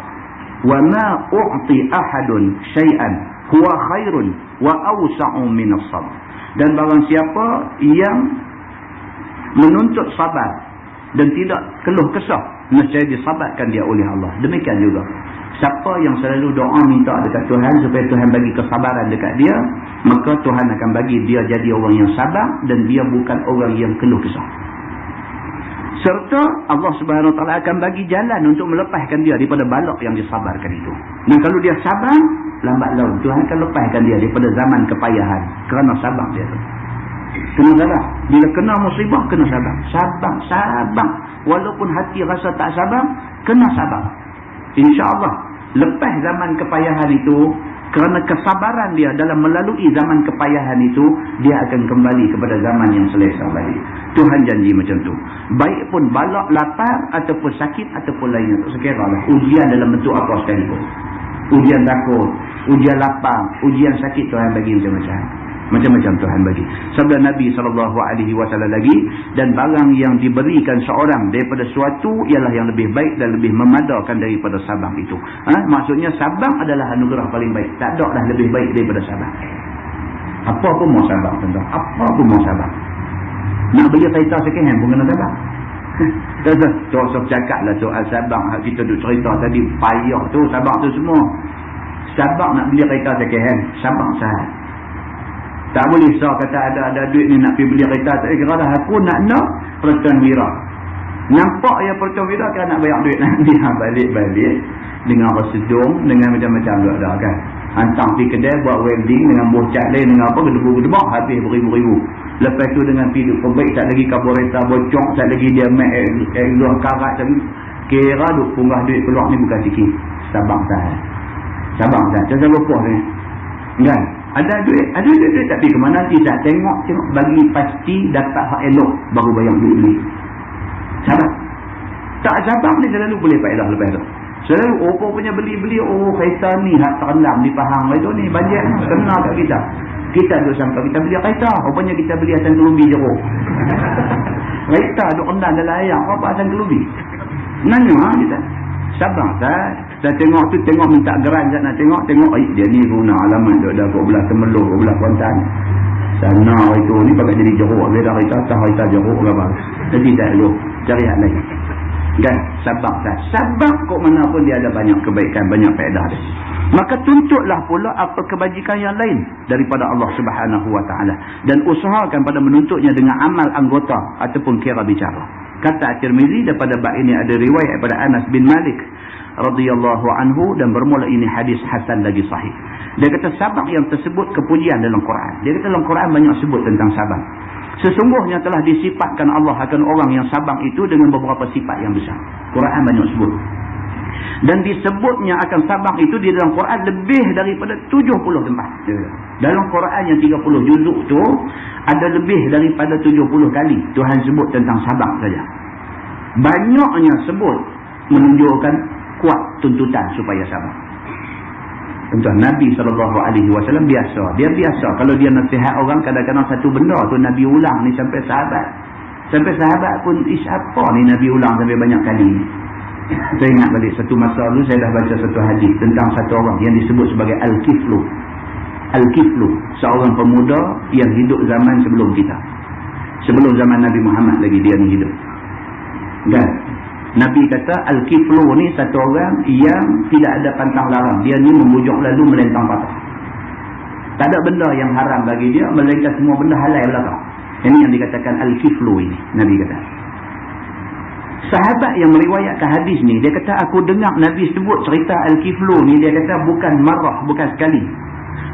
wa ma u'ti ahadun syai'an huwa khairun wa awsa'u min as-sabr. Dan barang siapa yang menuntut sabar dan tidak keluh kesah, nescaya disabarkan dia oleh Allah. Demikian juga siapa yang selalu doa minta dekat Tuhan supaya Tuhan bagi kesabaran dekat dia, maka Tuhan akan bagi dia jadi orang yang sabar dan dia bukan orang yang keluh kesah. Serta Allah Subhanahu Wa Taala akan bagi jalan untuk melepaskan dia daripada balak yang disabarkan itu. Dan kalau dia sabar, lambat laun Tuhan akan lepaskan dia daripada zaman kepayahan kerana sabar dia tu. Kena sabar. Bila kena musibah, kena sabar. Sabar. Walaupun hati rasa tak sabar, kena sabar. InsyaAllah, lepas zaman kepayahan itu, kerana kesabaran dia dalam melalui zaman kepayahan itu, dia akan kembali kepada zaman yang selesa balik. Tuhan janji macam tu. Baik pun balak, lapar, ataupun sakit, ataupun lainnya. Tak sekira lah. Ujian dalam bentuk apa sekalipun. Ujian takut, ujian lapar, ujian sakit, Tuhan bagi macam-macam. Macam-macam Tuhan bagi. Sabda Nabi SAW lagi, dan barang yang diberikan seorang daripada suatu ialah yang lebih baik dan lebih memadakan daripada sabar itu. Maksudnya sabar adalah anugerah paling baik. Tak ada dah lebih baik daripada sabar. Apa pun mau sabar, tuan-tuan. Apa pun mau sabar. Nak beli kereta second hand pun kena sabar. Tuan-tuan, tak usah cakap lah soal sabar. Kita duk cerita tadi, payah tu, sabar tu semua. Sabar nak beli kereta second hand, sabar sahaja. Tak boleh kata ada duit ni nak pergi beli kereta. Tak kira dah aku nak pertuan wira. Nampak ya pertuan wira kan nak bayar duit nanti. Balik-balik dengan bersedung, dengan macam-macam juga dah kan. Hantar pergi kedai buat welding dengan bocak lain, dengan apa, gedebuk-gedebuk, habis beribu-ribu. Lepas tu dengan pergi perbaik, tak lagi karburetor bocok, tak lagi dia luar karat. Kira duk punggah duit keluar ni bukan sikit. Sabar sah. Saya lupa ni. Kan? Ada duit tapi ke mana tidak tengok bagi pasti dapat hak elok baru bayar duit. Sabar. Tak sabar ni selalu boleh faedah lepas tu. Selalu punya beli kereta ni hak terendam di Pahang itu ni banjir kena kat kita. Kita duduk sampai kita beli kereta, rupanya kita beli asam kelubi jeruk. Kereta duduk rendam dalam air, apa asam kelubi? Nanya kita. Sabar saya tengok minta geran saya nak tengok dia ni guna alamat dah belah Temeluk belah Kuantan. Sana itu ni pakai jadi jeruk, beda kereta jeruk ke apa. Jadi tak elok, cari hal lain. Kan? Sabar kok mana pun dia ada banyak kebaikan, banyak faedah dia. Maka tuntutlah pula apa kebajikan yang lain daripada Allah Subhanahu Wa Taala dan usahakan pada menuntutnya dengan amal anggota ataupun kira bicara. Kata At-Tirmizi daripada bab ini ada riwayat daripada Anas bin Malik radhiyallahu anhu dan bermula ini hadis hasan lagi sahih. Dia kata sabar yang tersebut kepujian dalam Quran. Dia kata dalam Quran banyak sebut tentang sabar. Sesungguhnya telah disifatkan Allah akan orang yang sabar itu dengan beberapa sifat yang besar. Quran banyak sebut. Dan disebutnya akan sabar itu di dalam Quran lebih daripada 70 tempat. Dalam Quran yang 30 juzuk tu ada lebih daripada 70 kali Tuhan sebut tentang sabar saja. Banyaknya sebut menunjukkan kuat tuntutan supaya sabar. Contoh Nabi SAW biasa. Dia biasa kalau dia nasihat orang kadang-kadang satu benda tu Nabi ulang ni sampai sahabat. Sampai sahabat pun apa ni Nabi ulang sampai banyak kali. Saya ingat balik satu masa dulu saya dah baca satu hadis tentang satu orang yang disebut sebagai Al-Kiflu. Al-Kiflu, seorang pemuda yang hidup zaman sebelum kita. Sebelum zaman Nabi Muhammad lagi dia ni hidup. Dan Nabi kata Al-Kiflu ni satu orang yang tidak ada pantang larang. Dia ni membujuk lalu melentang patah. Tak ada benda yang haram bagi dia, melainkan semua benda halal belakang. Ini yang dikatakan Al-Kiflu ini, Nabi kata. Sahabat yang meriwayatkan hadis ni, dia kata aku dengar Nabi sebut cerita Al-Kiflu ni, dia kata bukan marah, bukan sekali.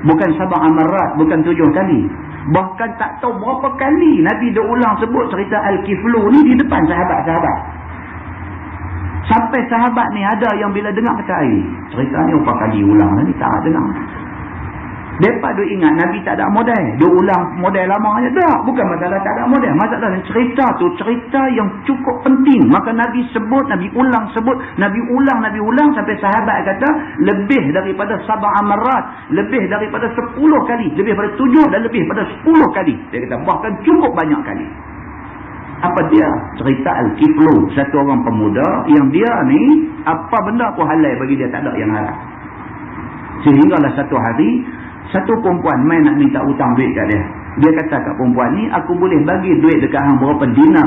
Bukan sabah amarat, bukan 7 kali. Bahkan tak tahu berapa kali Nabi dah ulang sebut cerita Al-Kiflu ni di depan sahabat-sahabat. Sampai sahabat ni ada yang bila dengar kata, cerita ni berapa kali ulang ni, tak dengar. Mereka duk ingat Nabi tak ada model. Duk ulang model lama je. Tak. Bukan masalah tak ada model. Masalah cerita tu cerita yang cukup penting. Maka Nabi sebut, Nabi ulang sebut, Nabi ulang sampai sahabat kata lebih daripada sabah amarat, lebih daripada 10 kali, lebih daripada 7 dan lebih daripada 10 kali. Dia kata bahkan cukup banyak kali. Apa dia? Cerita Al-Kiflu, satu orang pemuda yang dia ni apa benda pun halal bagi dia, tak ada yang haram. Sehinggalah satu hari satu perempuan main nak minta hutang duit kat dia. Dia kata kat perempuan ni, aku boleh bagi duit dekat hang berapa dinar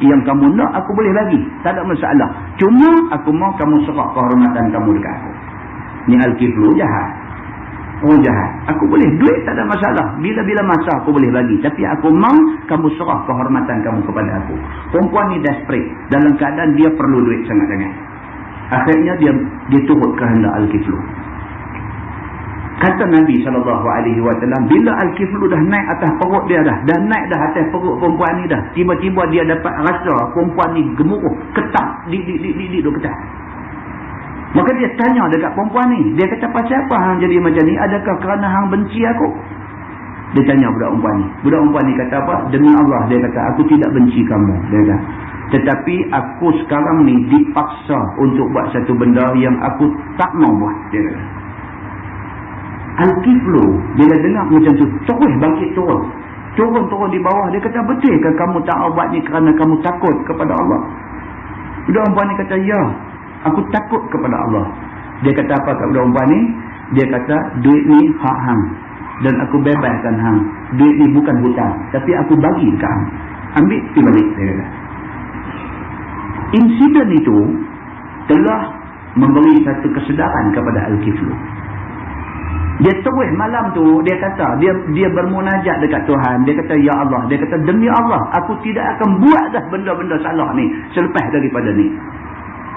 yang kamu nak, aku boleh bagi. Tak ada masalah. Cuma aku mau kamu serah kehormatan kamu dekat aku. Ni Al-Kiflu jahat. Oh jahat. Aku boleh duit tak ada masalah. Bila-bila masa aku boleh bagi. Tapi aku mau kamu serah kehormatan kamu kepada aku. Perempuan ni desperate. Dalam keadaan dia perlu duit sangat-sangat. Akhirnya dia turut kehendak Al-Kiflu. Kata Nabi SAW, bila Al-Kiflu dah naik atas perut dia dah naik dah atas perut perempuan ni dah, tiba-tiba dia dapat rasa perempuan ni gemuruh, ketak, duk ketak. Maka dia tanya dekat perempuan ni, dia kata, pasal apa hang jadi macam ni? Adakah kerana hang benci aku? Dia tanya budak perempuan ni. Budak perempuan ni kata apa? Demi Allah, dia kata, aku tidak benci kamu. Dia kata, tetapi aku sekarang ni dipaksa untuk buat satu benda yang aku tak mau buat. Dia kata. Al-Kiflu bila dengar macam tu terus bangkit turun di bawah. Dia kata, betulkah kamu tak buat ni kerana kamu takut kepada Allah? Budak perempuan ni kata, ya, aku takut kepada Allah. Dia kata apa kat budak perempuan ni? Dia kata, duit ni hak hang dan aku bebaskan hang. Duit ni bukan hutang, tapi aku bagi dekat hang. Ambil pergi balik. Dia kata. Insiden itu telah memberi satu kesedaran kepada Al-Kiflu. Dia terus malam tu, dia kata, dia bermunajat dekat Tuhan. Dia kata, ya Allah, dia kata, demi Allah, aku tidak akan buat dah benda-benda salah ni selepas daripada ni.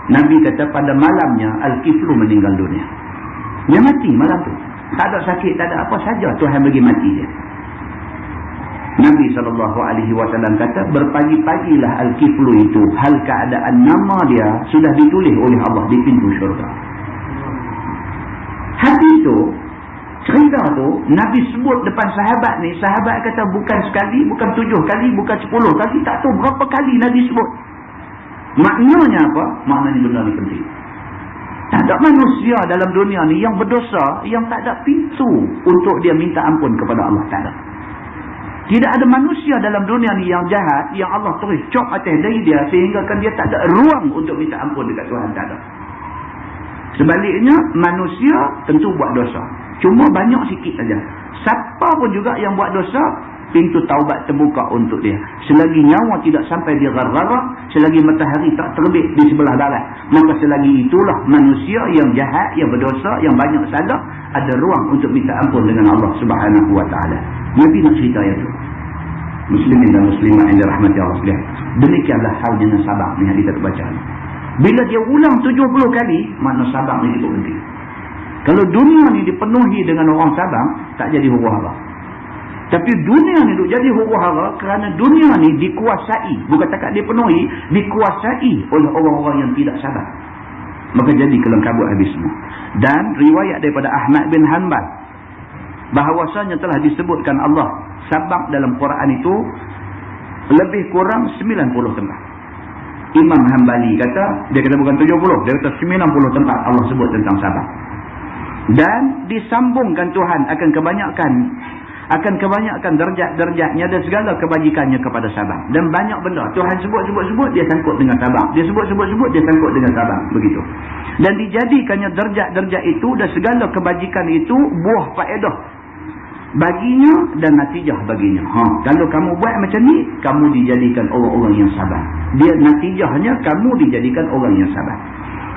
Nabi kata pada malamnya Al-Kiflu meninggal dunia. Dia mati malam tu. Tak ada sakit, tak ada apa saja, Tuhan bagi mati dia. Nabi SAW kata, berpagi-pagilah Al-Kiflu itu, hal keadaan nama dia sudah ditulis oleh Allah di pintu syurga. Hadis tu, cerita tu, Nabi sebut depan sahabat ni, sahabat kata bukan sekali, bukan 7 kali, bukan 10 kali, tak tahu berapa kali Nabi sebut. Maknanya apa? Maknanya benda ni penting. Tak ada manusia dalam dunia ni yang berdosa, yang tak ada pintu untuk dia minta ampun kepada Allah. Tak ada. Tidak ada manusia dalam dunia ni yang jahat, yang Allah terus cop atas dari dia, sehingga kan dia tak ada ruang untuk minta ampun dekat Tuhan. Tak ada. Sebaliknya, manusia tentu buat dosa. Cuma banyak sikit saja. Siapa pun juga yang buat dosa, pintu taubat terbuka untuk dia. Selagi nyawa tidak sampai di gharrarah, selagi matahari tak terbit di sebelah barat, maka selagi itulah manusia yang jahat, yang berdosa, yang banyak salah, ada ruang untuk minta ampun dengan Allah Subhanahu wa ta'ala. Nabi nak cerita yang itu. Muslimin dan muslimah yang dirahmati Allah sekalian. Demikianlah hal dengan sabar ni yang kita baca. Bila dia ulang 70 kali, makna sabar ni cukup penting. Kalau dunia ni dipenuhi dengan orang sabar, tak jadi huru-hara. Tapi dunia ni duk jadi huru-hara kerana dunia ni dikuasai, bukan takat dipenuhi, dikuasai oleh orang-orang yang tidak sabar. Maka jadi kelengkabut habis semua. Dan riwayat daripada Ahmad bin Hanbal, bahawasanya telah disebutkan Allah sabar dalam Quran itu lebih kurang 90 tempat. Imam Hanbali kata, dia kata bukan 70, dia kata 90 tempat Allah sebut tentang sabar. Dan disambungkan Tuhan akan kebanyakan derajat-derajatnya dan segala kebajikannya kepada sabar. Dan banyak benda Tuhan sebut, dia sangkut dengan sabar. Dia sebut, dia sangkut dengan sabar. Begitu. Dan dijadikannya derajat-derajat itu dan segala kebajikan itu buah faedah baginya dan natijah baginya. Kalau kamu buat macam ni, kamu dijadikan orang-orang yang sabar. Dia natijahnya kamu dijadikan orang yang sabar.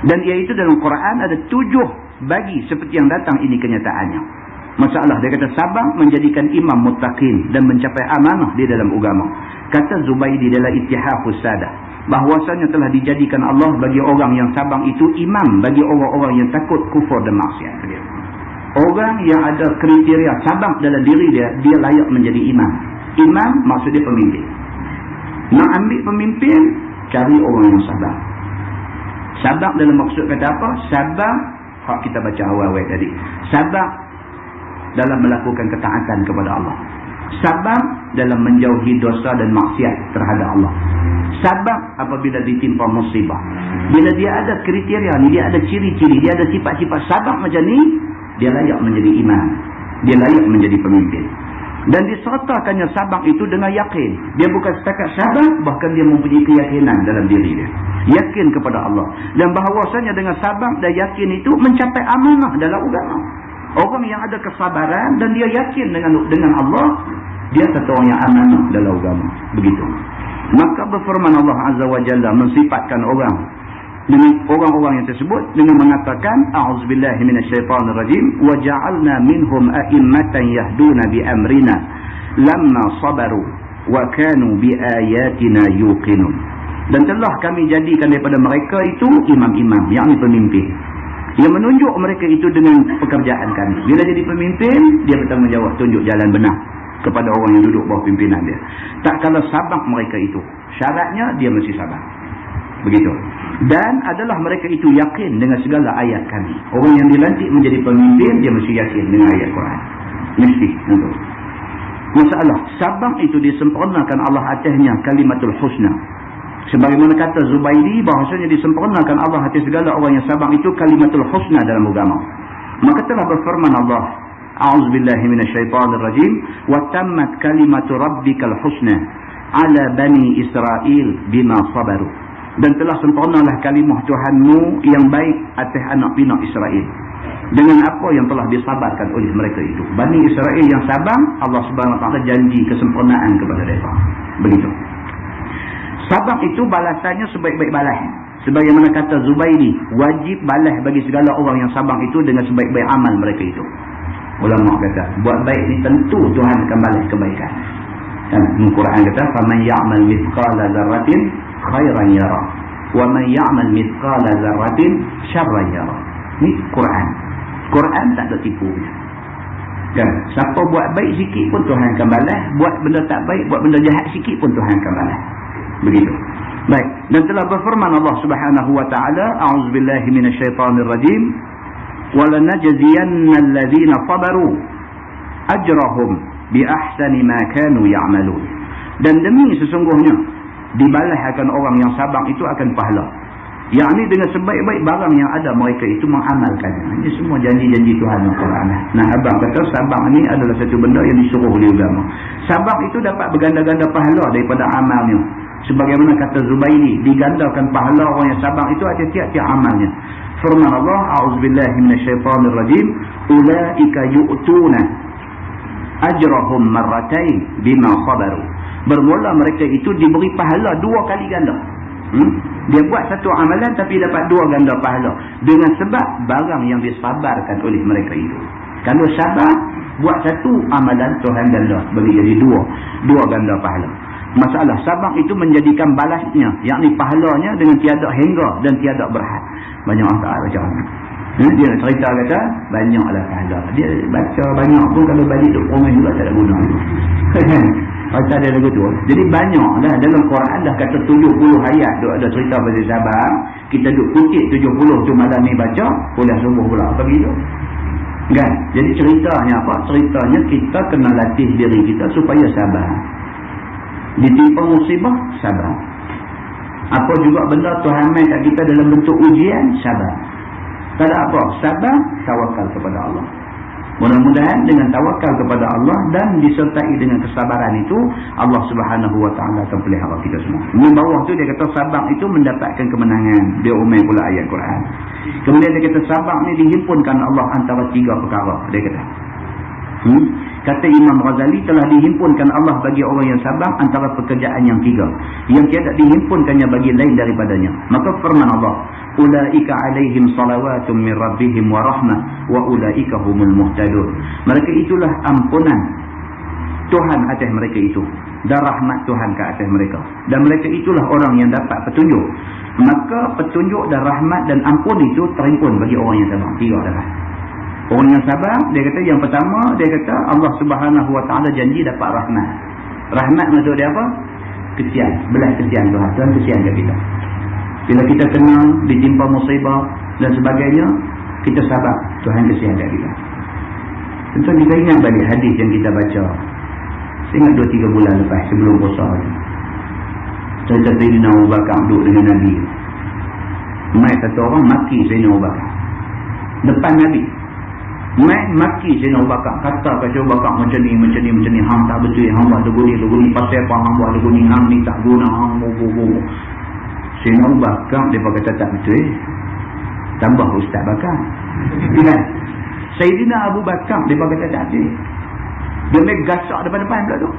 Dan iaitu dalam Quran ada 7 bagi seperti yang datang ini kenyataannya. Masalah dia kata sabar menjadikan imam muttaqin dan mencapai amanah di dalam agama. Kata Zubaidi dalam Ittihafus Sadah, bahwasanya telah dijadikan Allah bagi orang yang sabar itu imam bagi orang-orang yang takut kufur dan maksiat. Orang yang ada kriteria sabar dalam diri dia, dia layak menjadi imam. Imam maksudnya pemimpin. Nak ambil pemimpin, cari orang yang sabar. Sabar dalam maksud kata apa? Sabar, hak kita baca awal-awal tadi. Sabar dalam melakukan ketaatan kepada Allah. Sabar dalam menjauhi dosa dan maksiat terhadap Allah. Sabar apabila ditimpa musibah. Bila dia ada kriteria ni, dia ada ciri-ciri, dia ada sifat-sifat sabar macam ni, dia layak menjadi imam. Dia layak menjadi pemimpin. Dan disertakannya sabar itu dengan yakin. Dia bukan setakat sabar, bahkan dia mempunyai keyakinan dalam diri dia. Yakin kepada Allah. Dan bahawasanya dengan sabar dan yakin itu mencapai amanah dalam agama. Orang yang ada kesabaran dan dia yakin dengan Allah, dia satu orang yang amanah dalam agama. Begitu. Maka berfirman Allah Azza wa Jalla mensifatkan dengan orang-orang yang tersebut dengan mengatakan a'udzubillahi minasyaitonirrajim wa ja'alna minhum a'immatan yahduna bi amrina lamma sabaru wa kanu bi ayatina yuqinun. Dan telah kami jadikan daripada mereka itu imam-imam, yakni pemimpin, yang menunjuk mereka itu dengan pekerjaan kami. Bila jadi pemimpin, dia bertanggungjawab tunjuk jalan benar kepada orang yang duduk bawah pimpinan dia. Tak kala sabar mereka itu, syaratnya dia mesti sabar. Begitu. Dan adalah mereka itu yakin dengan segala ayat kami. Orang yang dilantik menjadi pemimpin, dia mesti yakin dengan ayat Quran. Mesti. Masalah, sabar itu disempurnakan Allah atasnya kalimatul husna. Sebagaimana kata Zubaidi, bahasanya disempurnakan Allah atas segala orang yang sabar itu kalimatul husna dalam agama. Maka telah berfirman Allah, a'udzubillahi minasyaitonirrajim, wa tammat kalimatu rabbikal husna ala bani Israel bima sabaru. Dan telah sempurnalah kalimah Tuhanmu yang baik atas anak pinak Israel dengan apa yang telah disabarkan oleh mereka itu. Bani Israel yang sabar, Allah Subhanahu wa taala janji kesempurnaan kepada mereka. Begitu. Sabar itu balasannya sebaik-baik balas. Sebagaimana kata Zubaidi, wajib balas bagi segala orang yang sabar itu dengan sebaik-baik amal mereka itu. Ulama kata, buat baik ni tentu Tuhan akan balas kebaikan. Kan Al-Quran kata, "Faman ya'mal mithqala dzarratin khairan yara, wa man ya'mal mithqala dzarratin syarran yara." Ni Quran. Quran tak ada tipunya. Kan? Siapa buat baik sikit pun Tuhan akan balas, buat benda tak baik, buat benda jahat sikit pun Tuhan akan balas. Begitu. Baik, dan telah berfirman Allah Subhanahu wa taala, a'udzubillahi minasyaitonirrajim, walanajziyanna alladhina sabaru ajrahum bi ahsani ma kanu ya'malun. Dan demi sesungguhnya dibalas akan orang yang sabar itu akan pahala, yakni dengan sebaik-baik barang yang ada mereka itu mengamalkannya. Ini semua janji-janji Tuhan Al-Quran. Nah, abang kata sabar ni adalah satu benda yang disuruh oleh agama. Sabar itu dapat berganda-ganda pahala daripada amalnya. Sebagaimana kata Zubairi, digandakan pahala orang yang sabar itu ada tiap-tiap amalnya. Firman Allah, a'udzubillahi minasyaitonirrajim, ulaika yu'tuna ajrahum marratain bima sabaru. Bermula mereka itu diberi pahala 2 kali ganda. Dia buat satu amalan tapi dapat 2 ganda pahala dengan sebab barang yang disabarkan oleh mereka itu. Kalau sabar, buat satu amalan, Tuhan ganda bagi jadi 2 ganda pahala. Masalah sabar itu menjadikan balasnya, yakni pahalanya dengan tiada hingga dan tiada berhad. Banyak orang tak baca orang. Dia nak cerita kata banyaklah pahala. Dia baca banyak pun kalau balik duk rumah juga tak ada guna. Pasal dia lagu tu. Jadi banyaklah dalam Quran dah kata 70 ayat duk ada cerita pasal sabar. Kita duk kutip 70 tu malam ni baca, boleh sembuh pula apa gitu. Kan? Jadi ceritanya apa? Ceritanya kita kena latih diri kita supaya sabar. Ditimpa musibah, sabar. Apa juga benda Tuhan main kat kita dalam bentuk ujian, sabar. Tak ada apa, sabar, tawakal kepada Allah. Mudah-mudahan dengan tawakal kepada Allah dan disertai dengan kesabaran itu, Allah Subhanahu Wa Taala akan pelihara kita semua. Di bawah tu dia kata sabar itu mendapatkan kemenangan. Dia umai pula ayat Quran. Kemudian dia kata sabar ni dihimpunkan Allah antara 3 perkara. Dia kata. Kata Imam Ghazali, telah dihimpunkan Allah bagi orang yang sabar antara pekerjaan yang 3 yang tiada dihimpunkannya bagi lain daripadanya. Maka firman Allah, ulaika alaihim salawatun min rabbihim wa rahmah wa ulaika humul muhtadun. Mereka itulah ampunan Tuhan atas mereka itu dan rahmat Tuhan ke atas mereka, dan mereka itulah orang yang dapat petunjuk. Maka petunjuk dan rahmat dan ampun itu terhimpun bagi orang yang sabar. 3 adalah orang yang sabar. Dia kata yang pertama, dia kata Allah Subhanahu Wa Taala janji dapat rahmat. Rahmat maksud dia apa? Kesian, belas kesian Tuhan. Tuhan kesian kat kita. Bila kita kena ditimpa musibah dan sebagainya, kita sabar, Tuhan kesian kat kita. Tentu kita ingat balik hadis yang kita baca. Saya ingat 2-3 bulan lepas sebelum puasa ni. Cerita Sayyidina Abu Bakar duduk dengan Nabi. Mai satu orang maki Sayyidina Abu Bakar depan Nabi. Mai maki Sayyidina Abu Bakar, kata kat Abu Bakar macam ni, hang tak betul, hang buat lagu ni pasal apa, hang buat lagu ni, hang ni tak guna, hang bu. Sayyidina Abu Bakar dia kata tak betul. Tambah Ustaz Bakar. Kan? Sayyidina Abu Bakar dia kata tak betul. Dia main gasak depan-depan pula tu.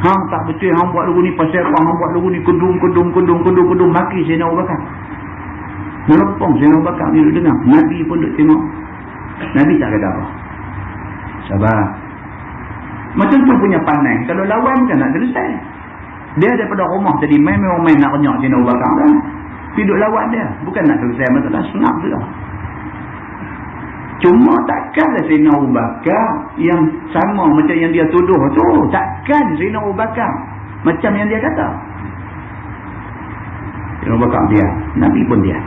Hang tak betul, hang buat lagu ni pasal apa, hang buat lagu ni kudung maki Sayyidina Abu Bakar. Melepong Sayyidina Abu Bakar ni duduk dengar. Nabi pun duduk tengok. Nabi tak kata apa. Sabar. Macam tu punya pandai. Kalau lawan kan nak selesai. Dia daripada rumah tadi memang nak renyak Sayyidina Abu Bakar kan. Duduk lawan dia. Bukan nak selesai masalah, senang tu lah. Cuma takkanlah Sayyidina Abu Bakar yang sama macam yang dia tuduh tu. Takkan Sayyidina Abu Bakar macam yang dia kata. Sayyidina Abu Bakar dia, Nabi pun dia.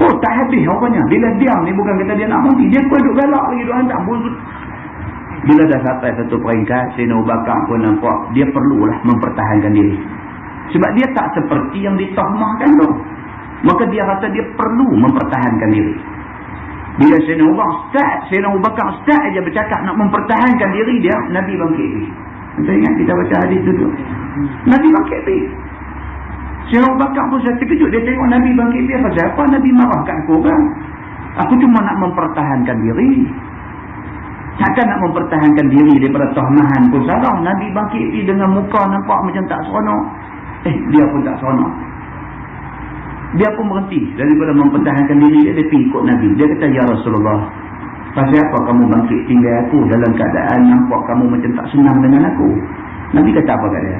Oh, tak habis rupanya. Bila diam ni bukan kata dia nak mati. Dia pun duduk galak lagi, duduk hantar. Bila dah sampai satu peringkat, Sayyidina Abu Bakar pun nampak dia perlulah mempertahankan diri. Sebab dia tak seperti yang ditahmahkan tu. Maka dia rasa dia perlu mempertahankan diri. Bila Sayyidina Abu Bakar start aja bercakap nak mempertahankan diri dia, Nabi bangkit. Kita ingat kita baca hadis tu. Nabi bangkit. Sayyidina Abu Bakar pun saya terkejut. Dia tengok Nabi bangkit dia. Pasal apa Nabi marah kat aku kan? Aku cuma nak mempertahankan diri. Takkan nak mempertahankan diri daripada tahmahan pun salah. Nabi bangkit dengan muka nampak macam tak seronok. Dia pun tak seronok. Dia pun berhenti daripada mempertahankan diri dia. Dia pergi ikut Nabi. Dia kata, ya Rasulullah, pasal apa kamu bangkit tinggal aku dalam keadaan nampak kamu macam tak senang dengan aku? Nabi kata apa kat dia?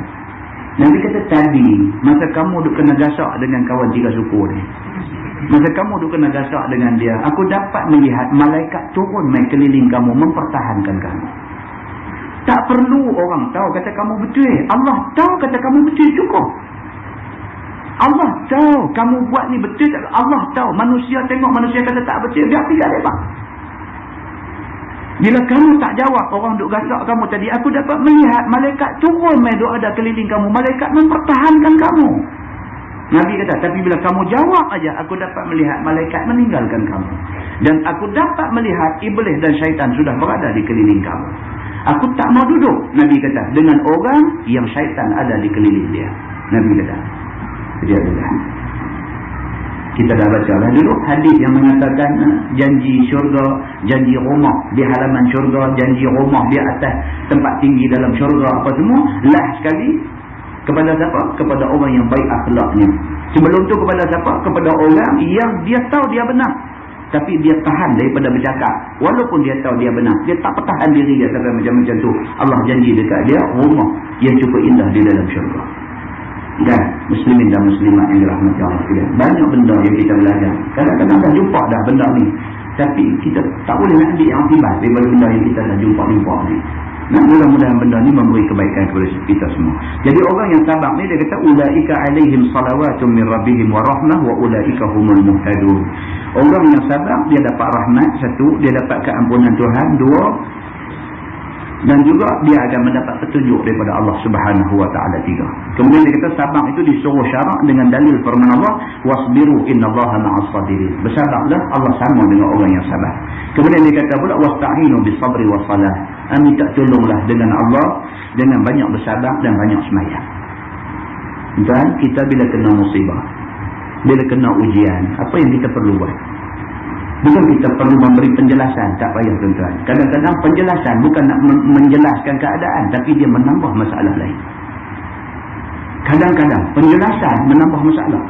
Nabi kata, tadi masa kamu duk kena gasak dengan kawan 3 suku ni, masa kamu duk kena gasak dengan dia, aku dapat melihat malaikat turun main keliling kamu mempertahankan kamu. Tak perlu orang tahu kata kamu betul. Allah tahu kata kamu betul cukup. Allah tahu kamu buat ni betul tak? Allah tahu. Manusia tengok, manusia kata tak betul, biar tinggal mereka. Bila kamu tak jawab, orang duk gasak kamu tadi, aku dapat melihat malaikat turun main duk ada keliling kamu. Malaikat mempertahankan kamu. Nabi kata, tapi bila kamu jawab aja, aku dapat melihat malaikat meninggalkan kamu. Dan aku dapat melihat iblis dan syaitan sudah berada di keliling kamu. Aku tak mau duduk, Nabi kata, dengan orang yang syaitan ada di keliling dia. Nabi kata. Dia kata. Kita dah baca lah dulu hadis yang mengatakan janji syurga, janji rumah di halaman syurga, janji rumah di atas tempat tinggi dalam syurga, apa semua. Lah sekali kepada siapa? Kepada orang yang baik akhlaknya. Sebelum tu kepada siapa? Kepada orang yang dia tahu dia benar, tapi dia tahan daripada bercakap. Walaupun dia tahu dia benar, dia tak pertahan diri dia sampai macam-macam tu. Allah janji dekat dia rumah yang cukup indah di dalam syurga. Dan muslimin dan muslimat yang dirahmati Allah sekalian, banyak benda yang kita belajar. Kadang-kadang dah jumpa dah benda ni, tapi kita tak boleh nak ambil yang akibat daripada benda yang kita dah jumpa ni. Nah, mudah-mudahan benda ni memberi kebaikan kepada kita semua. Jadi orang yang sabar ni dia kata ulaika alaihim salawatun min rabbihim wa rahmah wa ulaika humul muhtadun. Orang yang sabar dia dapat rahmat, satu, dia dapat keampunan Tuhan, dua, dan juga dia akan mendapat petunjuk daripada Allah Subhanahu wa taala, tiga. Kemudian dia kata sabar itu disuruh syarak dengan dalil firman Allah, wasbiru innallaha ma'as sabirin. Bersabarlah, Allah sama dengan orang yang sabar. Kemudian dia kata pula wasta'inu bisabri wassalah. Minta tolonglah dengan Allah dengan banyak bersabar dan banyak sembahyang. Dan kita bila kena musibah, bila kena ujian, apa yang kita perlu buat? Bukan kita perlu memberi penjelasan, tak payah tuan-tuan. Kadang-kadang penjelasan bukan nak menjelaskan keadaan, tapi dia menambah masalah lain. Kadang-kadang penjelasan menambah masalah,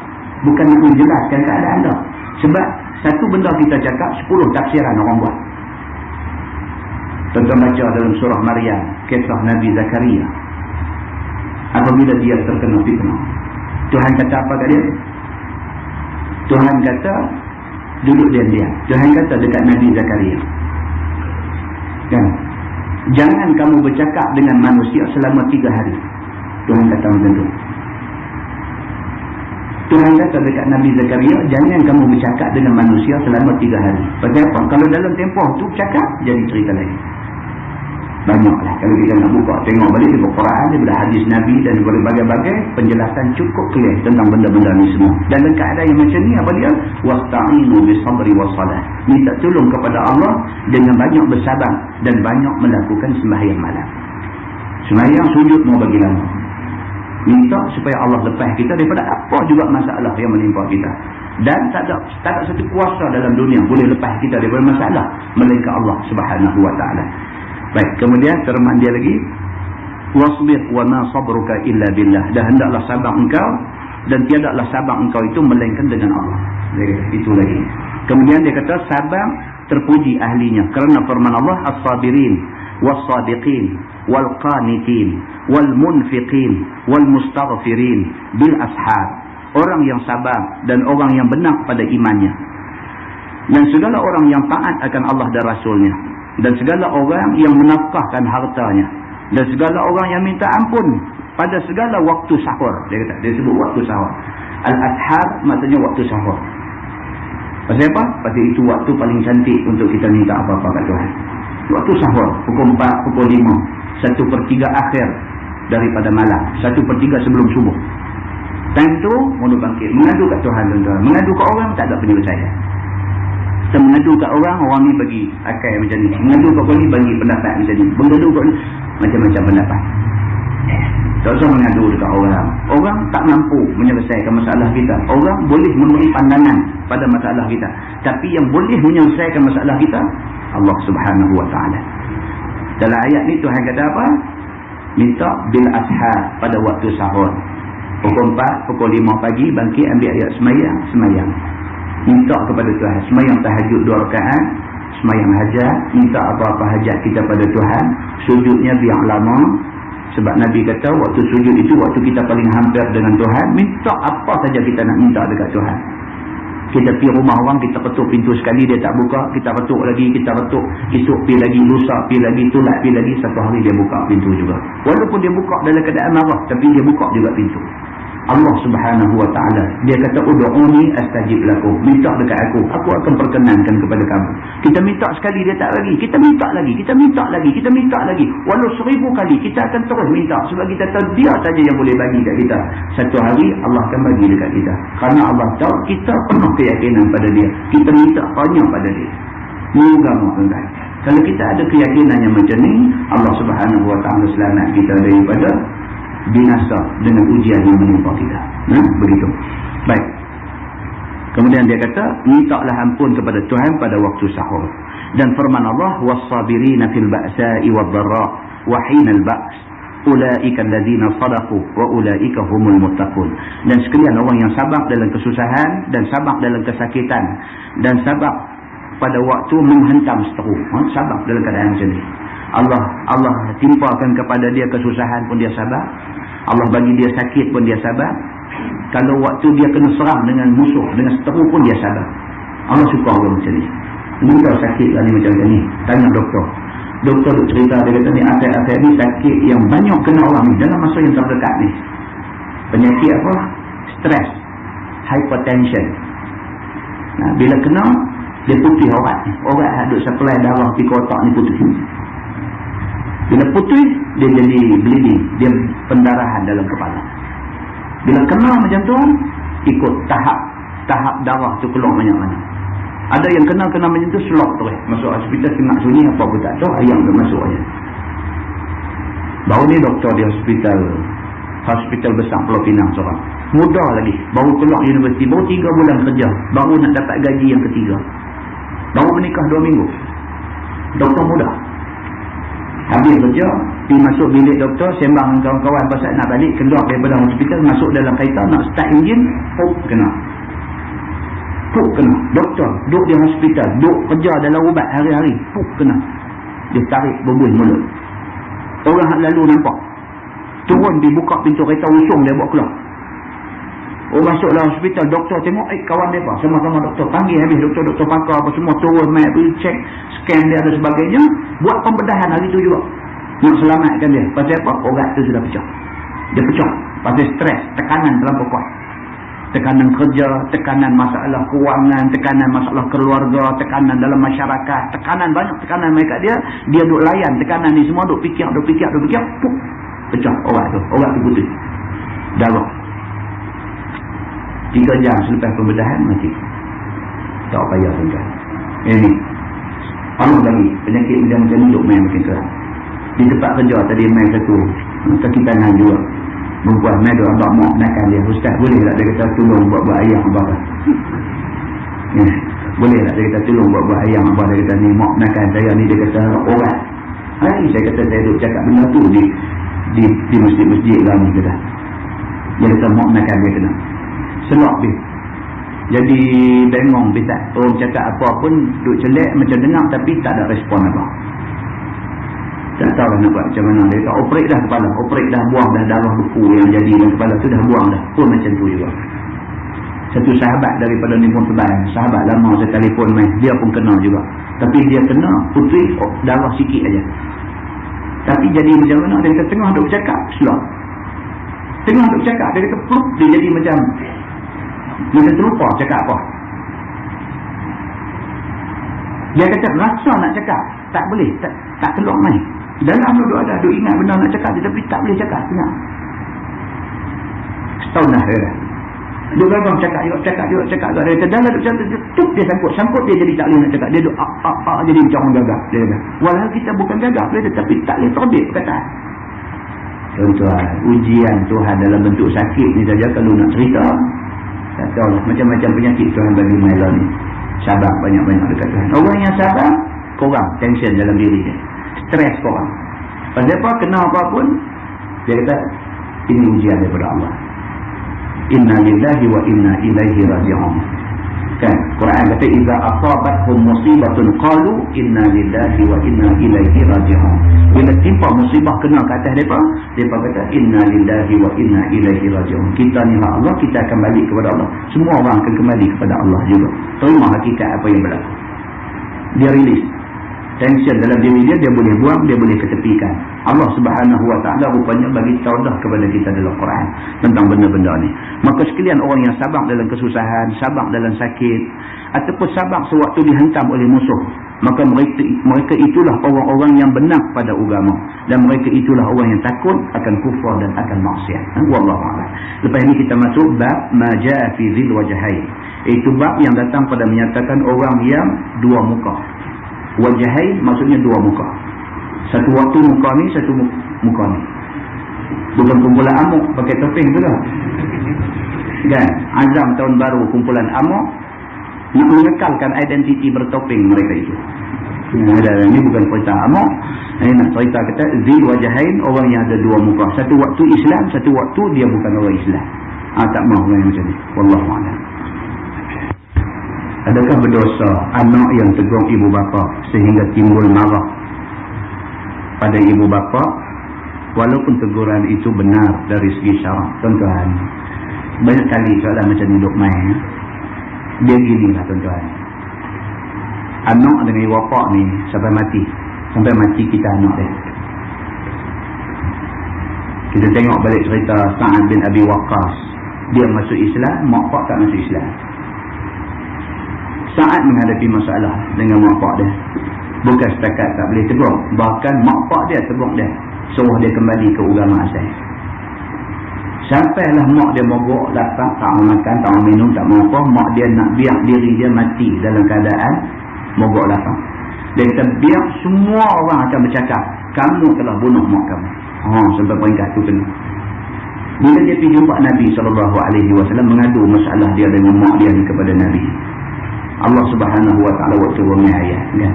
bukan nak menjelaskan keadaan dah. Sebab satu benda kita cakap, 10 tafsiran orang buat. Tuan-tuan baca dalam surah Maryam, kisah Nabi Zakaria. Apabila dia terkena fitnah, Tuhan kata apa kat dia? Tuhan kata duduk diam-diam. Tuhan kata dekat Nabi Zakaria, kan? Jangan kamu bercakap dengan manusia selama 3 hari. Tuhan kata macam tu. Tuhan kata dekat Nabi Zakaria, jangan kamu bercakap dengan manusia selama 3 hari. Pasal apa? Kalau dalam tempoh tu cakap, jadi cerita lain. Banyaklah. Kalau kita nak buka, tengok balik di Al-Quran, daripada hadis Nabi dan berbagai-bagai penjelasan cukup clear tentang benda-benda ni semua. Dan dalam keadaan yang macam ni, apa dia? Wasta'inu bisabri wassalah. Minta tolong kepada Allah dengan banyak bersabar dan banyak melakukan sembahyang malam. Sembahyang sujud mau bagi lama. Minta supaya Allah lepas kita daripada apa juga masalah yang menimpa kita. Dan tak ada satu kuasa dalam dunia boleh lepas kita daripada masalah melainkan Allah Subhanahu wa taala. Baik, kemudian firman dia lagi, wasbir wa ma sabruka illa billah. Dan hendaklah sabar engkau dan tiadalah sabar engkau itu melainkan dengan Allah. Itu lagi. Kemudian dia kata sabar terpuji ahlinya kerana firman Allah, as-sabirin was-sadiqin wal-qanitin wal-munfiqin wal-mustaghfirin bil ashar. Orang yang sabar dan orang yang benar pada imannya, dan segala orang yang taat akan Allah dan Rasulnya, dan segala orang yang menafkahkan hartanya, dan segala orang yang minta ampun pada segala waktu sahur. Dia kata, dia sebut waktu sahur. Al-ashar maksudnya waktu sahur. Pasal apa? Pasal itu waktu paling cantik untuk kita minta apa-apa kat Tuhan. Waktu sahur, pukul 4, pukul 5, 1/3 akhir daripada malam, 1/3 sebelum subuh. Time tu, mula bangkit, mengadu kat Tuhan, tuan-tuan. Mengadu kat orang tak ada penyelesaian. Kita mengadu kat orang, orang ni bagi akal macam ni. Mengadu kat orang ni bagi pendapat macam ni. Mengadu kat ni, macam-macam pendapat. Tak usah mengadu dekat orang. Orang tak mampu menyelesaikan masalah kita. Orang boleh memberi pandangan pada masalah kita. Tapi yang boleh menyelesaikan masalah kita, Allah Subhanahu wa ta'ala. Dalam ayat ni Tuhan kata apa? Minta bil ashar, pada waktu sahur. Pukul 4, pukul 5 pagi, bangkit ambil ayat semayang. Minta kepada Tuhan. Semayang tahajud 2 rakaat, semayang hajat, minta apa-apa hajat kita pada Tuhan. Sujudnya biar lama. Sebab Nabi kata waktu sujud itu waktu kita paling hampir dengan Tuhan. Minta apa saja kita nak minta dekat Tuhan. Kita pergi rumah orang, kita ketuk pintu sekali, dia tak buka, kita ketuk lagi, kita ketuk, esok pergi lagi, lusa pergi lagi, tolak pergi lagi, satu hari dia buka pintu juga. Walaupun dia buka dalam keadaan marah, tapi dia buka juga pintu. Allah Subhanahu wa ta'ala, dia kata ud'uni astajib lakum, minta dekat aku akan perkenankan kepada kamu. Kita minta sekali dia tak bagi, kita minta lagi, kita minta lagi, kita minta lagi, walau 1000 kali kita akan terus minta, sebab kita tahu dia saja yang boleh bagi kat kita. Satu hari Allah akan bagi dekat kita, kerana Allah tahu kita penuh keyakinan pada dia, kita minta hanya pada dia. Moga-moga kalau kita ada keyakinan yang macam ni, Allah Subhanahu wa ta'ala selamat kita daripada binasa dengan ujian yang menimpa kita. Begitu. Baik. Kemudian dia kata, mintalah ampun kepada Tuhan pada waktu sahur. Dan firman Allah, was-sabirina fil ba'sa'i wad-dharra wa hinal ba's ulaika allazina sadaqu wa ulaika humul muttaqun. Dan sekalian orang yang sabar dalam kesusahan dan sabar dalam kesakitan dan sabar pada waktu menghentam seteru. Sabar dalam keadaan macam ni. Allah timpakan kepada dia kesusahan pun dia sabar. Allah bagi dia sakit pun dia sabar. Kalau waktu dia kena serang dengan musuh, dengan seteru pun dia sabar. Allah suka orang macam ni. Ni kau sakit lah ni macam ni. Tanya doktor. Doktor duk cerita, dia kata ni akhir-akhir ni sakit yang banyak kena orang ni dalam masa yang terdekat ni. Penyakit apa? Stres, hypertension. Bila kena, dia putih orat duk supply darah di otak ni putih. Bila putih, dia jadi bleeding, dia pendarahan dalam kepala. Bila kena macam tu, ikut tahap darah tu keluar banyak mana. Ada yang kena macam tu slot terus masuk hospital, kena sunyi apa pun tak tahu, ayam dia masuk aja. Baru ni doktor di hospital besar Pulau Pinang seorang, muda lagi, baru keluar universiti, baru 3 bulan kerja, baru nak dapat gaji yang ketiga, baru menikah 2 minggu. Doktor muda, habis kerja, pergi masuk bilik doktor, sembang dengan kawan-kawan pasal nak balik, keluar daripada hospital, masuk dalam kereta nak start enjin, kena. Doktor duduk di hospital, duduk kerja dalam ubat hari-hari, kena. Dia tarik berbuih mulut. Orang lalu nampak, turun dibuka pintu kereta, usung dia buat keluar. Masuk dalam hospital, doktor tengok, kawan mereka sama-sama doktor, panggil habis doktor pakar apa semua, turun mai pergi check, scan dia dan sebagainya, buat pembedahan hari tu juga nak selamatkan dia. Pasal apa? Orat tu sudah pecah. Dia pecah pasal stres, tekanan terlampau kuat, tekanan kerja, tekanan masalah kewangan, tekanan masalah keluarga, tekanan dalam masyarakat, tekanan banyak, tekanan mereka dia duk layan tekanan ni semua, duk fikir, pecah orat tu putih darah. 3 jam selepas pembedahan mati. Tak payah tuan-tuan. Ini Allah bagi penyakit macam ni duk main makin terang. Di tempat kerja tadi main satu kaki tangan juga, perempuan main duk abang mak nakan dia, ustaz boleh tak dia kata tolong buat ayam abang boleh tak dia kata tolong buat ayam abang, dia kata ni mak nakan saya ni, dia kata orat. Saya kata saya duk cakap benda tu di masjid-masjid lah ni kata. Dia kata mak nakan dia kena selok dia. Jadi bengong dia, orang cakap apa pun duk celek macam dengar tapi tak ada respon apa. Tak tahu nak buat macam mana. Dia kata operate dah kepala, operate dah, buang dah darah beku yang jadi dalam kepala tu, dah buang dah. Pun macam tu juga. Satu sahabat daripada Nippon Teban, sahabat lama saya telefon main, dia pun kena juga. Tapi dia kena putih darah sikit aja. Tapi jadi macam mana, dia kata tengah duk bercakap slow. Tengah duk bercakap, dia kata plup, dia jadi macam terlupa cakap apa. Dia kata rasa nak cakap tak boleh, tak keluar main. Dalam tu ada duk ingat benda nak cakap dia, tapi tak boleh cakap. Ingat setahun dah dia duk gagang cakap juga. Dia kata dalam duk cakap dia sangkut dia jadi tak boleh nak cakap. Dia duk jadi macam orang gagap. Dia kata walau kita bukan gagap dia, tapi tak boleh terbit perkataan. Tuan-tuan, ujian Tuhan dalam bentuk sakit ni saja kalau nak cerita tak tahu lah, macam-macam penyakit Tuhan bagi Mela ni. Sabar banyak-banyak dekat Tuhan. Orang yang sabar, korang tension dalam diri dia, stres korang. Pasal apa? Kena apa pun, dia kata ini ujian daripada Allah. Inna lillahi wa inna ilaihi raji'un. Kan Quran kata idza asabathum musibatun qalu inna lillahi wa inna ilaihi raji'un. Bila timpa musibah kena ke atas depa kata inna lillahi wa inna ilaihi raji'un. Kita ni hak Allah, kita akan balik kepada Allah. Semua orang akan kembali kepada Allah juga. Terima hakikat apa yang berlaku. Dia rilis tension dalam diri dia, dia boleh buang, dia boleh ketepikan. Allah Subhanahu Wa Ta'ala rupanya bagi tahu dah kepada kita dalam Quran tentang benda-benda ni. Maka sekalian orang yang sabar dalam kesusahan, sabar dalam sakit, ataupun sabar sewaktu dihentam oleh musuh, maka mereka itulah orang-orang yang benar pada agama, dan mereka itulah orang yang takut akan kufur dan akan maksiat. Wallahu a'lam. Lepas ini kita masuk bab ma jaa fi dzil wajhain. Itu bab yang datang pada menyatakan orang yang dua muka. Wajhain maksudnya dua muka. Satu waktu muka ni, satu muka ni. Bukan kumpulan amuk pakai topeng tu lah. Kan? Azam tahun baru kumpulan amuk nak mengekalkan identiti bertopeng mereka itu. Ini bukan cerita amuk. Ini nak cerita kata zil wajahain, orang yang ada dua muka. Satu waktu Islam, satu waktu dia bukan orang Islam. Tak mahu orang macam ni. Wallahu a'lam. Adakah berdosa anak yang tegur ibu bapa sehingga timbul marah pada ibu bapa walaupun teguran itu benar dari segi syarak? Tuan-tuan, banyak kali soalan macam ni duk main. Dia gini lah tuan-tuan. Anak dengan ibu bapa ni sampai mati kita anak dia. Kita tengok balik cerita Sa'ad bin Abi Waqqas. Dia masuk Islam, mak pak tak masuk Islam. Sa'ad menghadapi masalah dengan mak pak dia. Bukan setakat tak boleh tegur, bahkan mak pak dia tegur dia, suruh dia kembali ke agama asal. Sampailah mak dia mogok, lapar, tak mau makan, tak mau minum, tak mau apa. Mak dia nak biar diri dia mati dalam keadaan mogok lapar. Dia kata biar semua orang akan bercakap kamu telah bunuh mak kamu. Sampai peringkat tu kena. Bila dia pergi jumpa Nabi SAW mengadu masalah dia dengan mak dia ni kepada Nabi, Allah Subhanahu Wa Ta'ala waktu turun ayat kan?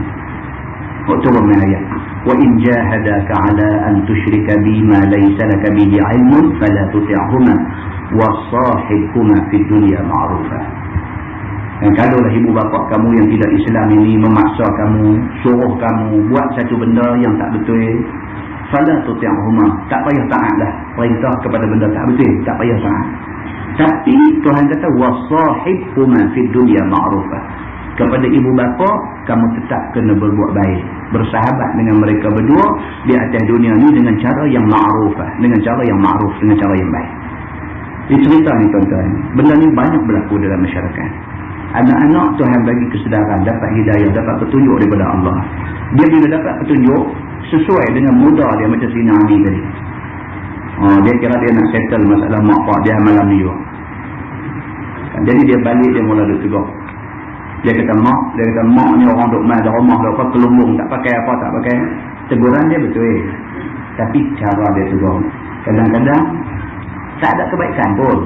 Waktu turun ayat, wa in jahadaka ala an tusyrika bima laysa laka bihi ilmun fala tuti'huma wa sahibhuma fid dunya ma'rufa. Dan kalaulah ibu bapa kamu yang tidak Islam ini memaksa kamu, suruh kamu buat satu benda yang tak betul, fala tuti'huma, tak payah taat dah. Perintah kepada benda tak betul, tak payah taat. Tapi Tuhan kata wasahibhuma fid dunya ma'rufa. Kepada ibu bapa kamu tetap kena berbuat baik, bersahabat dengan mereka berdua di atas dunia ni dengan cara yang ma'rufah, dengan cara yang ma'ruf, dengan cara yang baik. Ini cerita ni tuan-tuan, benda ni banyak berlaku dalam masyarakat. Anak-anak Tuhan bagi kesedaran, dapat hidayah, dapat petunjuk daripada Allah. Dia bila dapat petunjuk sesuai dengan mudah dia, macam Sina Ali tadi. Dia kira dia nak settle masalah mak pak dia malam ni juga. Jadi dia balik, dia mula duk tegur. Dia kata mak ni orang duk main dah rumah dah apa, kelumbung, tak pakai apa, tak pakai. Teguran dia betul, tapi cara dia tegur kadang-kadang tak ada kebaikan pun.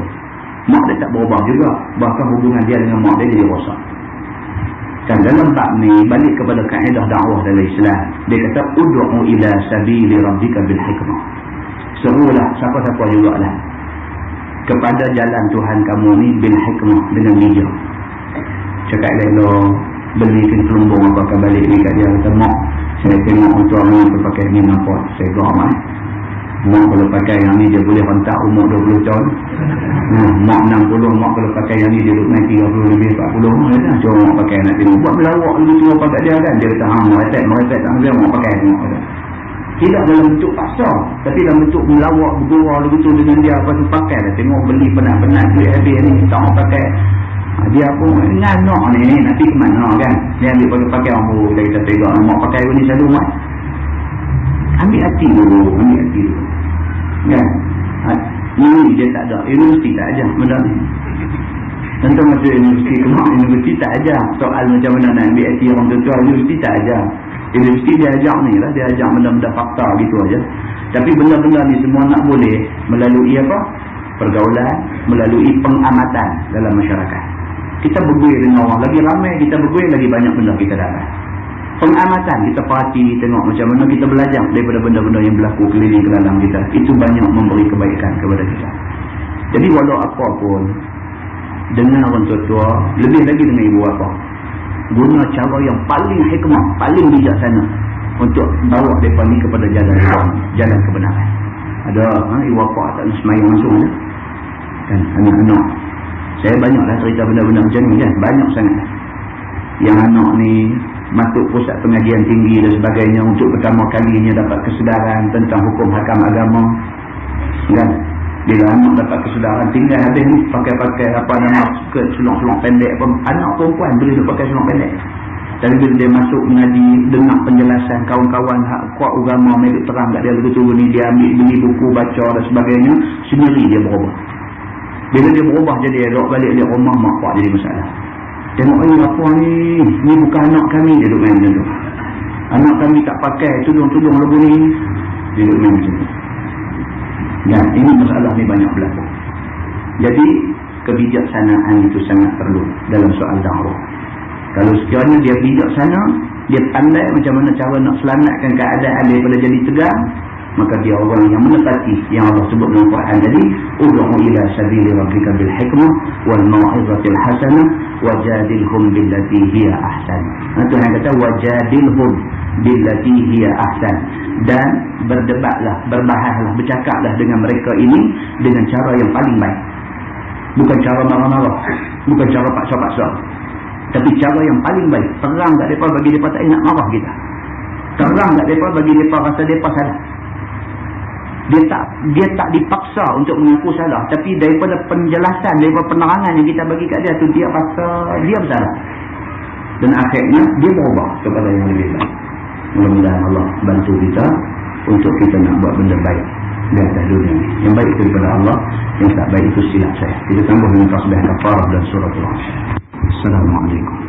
Mak dia tak berubah juga, bahkan hubungan dia dengan mak dia jadi rosak. Dan dalam bab ni balik kepada kaedah dakwah dalam Islam. Dia kata ud'u ila sabili rabbika bil hikmah. Serulah siapa-siapa jugalah kepada jalan Tuhan kamu ni bil hikmah, dengan bijak. Cakap elok, belikan kelumbung apa akan balik dekat dia, kata mak, saya tengok untuk orang yang pakai ni nampak saya geram. Mak kalau pakai yang ni dia boleh rentak umur 20 tahun. Mak 60, mak kalau pakai yang ni dia duduk naik 30 lebih 40. Cuma mak pakai nak tengok, buat melawak lebih tua pakai dia kan. Dia kata merepek tak ambil, mak pakai tengok. Tidak dalam bentuk paksa, tapi dalam bentuk melawak, bergurau begitu dengan dia. Lepas tu pakai dah, tengok beli penat-penat duit habis ni, tak mau pakai. Dia pun nganak ni, nanti ke mana kan. Dia ambil pakai orang, dia kata pegang, mak pakai ni selalu mak. Ambil hati dulu. Kan? Ini dia tak ada, universiti tak ajar benda ni. Tentu masuk universiti, kemak universiti tak ajar soal macam mana nak ambil hati orang tua, universiti tak ajar. Universiti dia ajar ni lah, dia ajar benda-benda fakta gitu aja. Tapi benda-benda ni semua nak boleh melalui apa? Pergaulan, melalui pengamatan dalam masyarakat. Kita berguir dengan orang, lagi ramai kita berguir, lagi banyak benda kita dapat. Pengamatan, kita perhati, tengok macam mana kita belajar daripada benda-benda yang berlaku keliling kelalang kita. Itu banyak memberi kebaikan kepada kita. Jadi walau apa pun, dengan orang tua-tua, lebih lagi dengan ibu bapa, guna cara yang paling hikmah, paling bijaksana untuk bawa mereka ni kepada jalan kebenaran. Ada ibu bapa tak semayang langsung je kan, anak-anak. Saya banyaklah cerita benda-benda macam ni kan, banyak sangat. Yang anak ni masuk pusat pengajian tinggi dan sebagainya untuk pertama kalinya dapat kesedaran tentang hukum hakam agama, kan? Bila anak dapat kesedaran tinggal habis ni pakai apa nama skirt sulung-sulung pendek pun, anak perempuan boleh duk pakai sulung pendek. Tapi bila dia masuk mengaji, dengar penjelasan kawan-kawan hak kuat agama meluk terang kat dia begitu ni, dia ambil beli buku baca dan sebagainya, sendiri dia berubah. Bila dia berubah jadi elok, balik dia rumah mak pak jadi masalah. Tengok apa ni bukan anak kami, dia duk main macam tu. Anak kami tak pakai tudung-tudung lagu ni, dia duk main macam tu. Dan ini masalah ni banyak berlaku. Jadi kebijaksanaan itu sangat perlu dalam soal dakwah. Kalau sekiranya dia bijaksana, dia pandai macam mana cara nak selamatkan keadaan daripada jadi tegang, maka dia orang yang menepati yang Allah sebut dalam Quran tadi, ud'u ila sabili rabbika bil hikmah wal mau'izatil hasanah wajadilhum billati hiya ahsan. Tuhan kata wajadilhum billati hiya ahsan, dan berdebatlah, berbahaslah, bercakaplah dengan mereka ini dengan cara yang paling baik. Bukan cara marah-marah, bukan cara paksa-paksa, tapi cara yang paling baik. Terang kat mereka bagi mereka tak ingat marah kita. Terang kat mereka bagi mereka rasa mereka salah. Dia tak dipaksa untuk mengaku salah, tapi daripada penjelasan, daripada penerangan yang kita bagi kat dia tu, dia rasa dia bersalah. Dan akhirnya dia berubah kepada yang lebih baik. Mudah-mudahan Allah bantu kita untuk kita nak buat benda baik di atas dunia ini. Yang baik itu daripada Allah, yang tak baik itu silap saya. Kita sambung dengan tasbih kafarah dan surah Al-Asr. Assalamualaikum.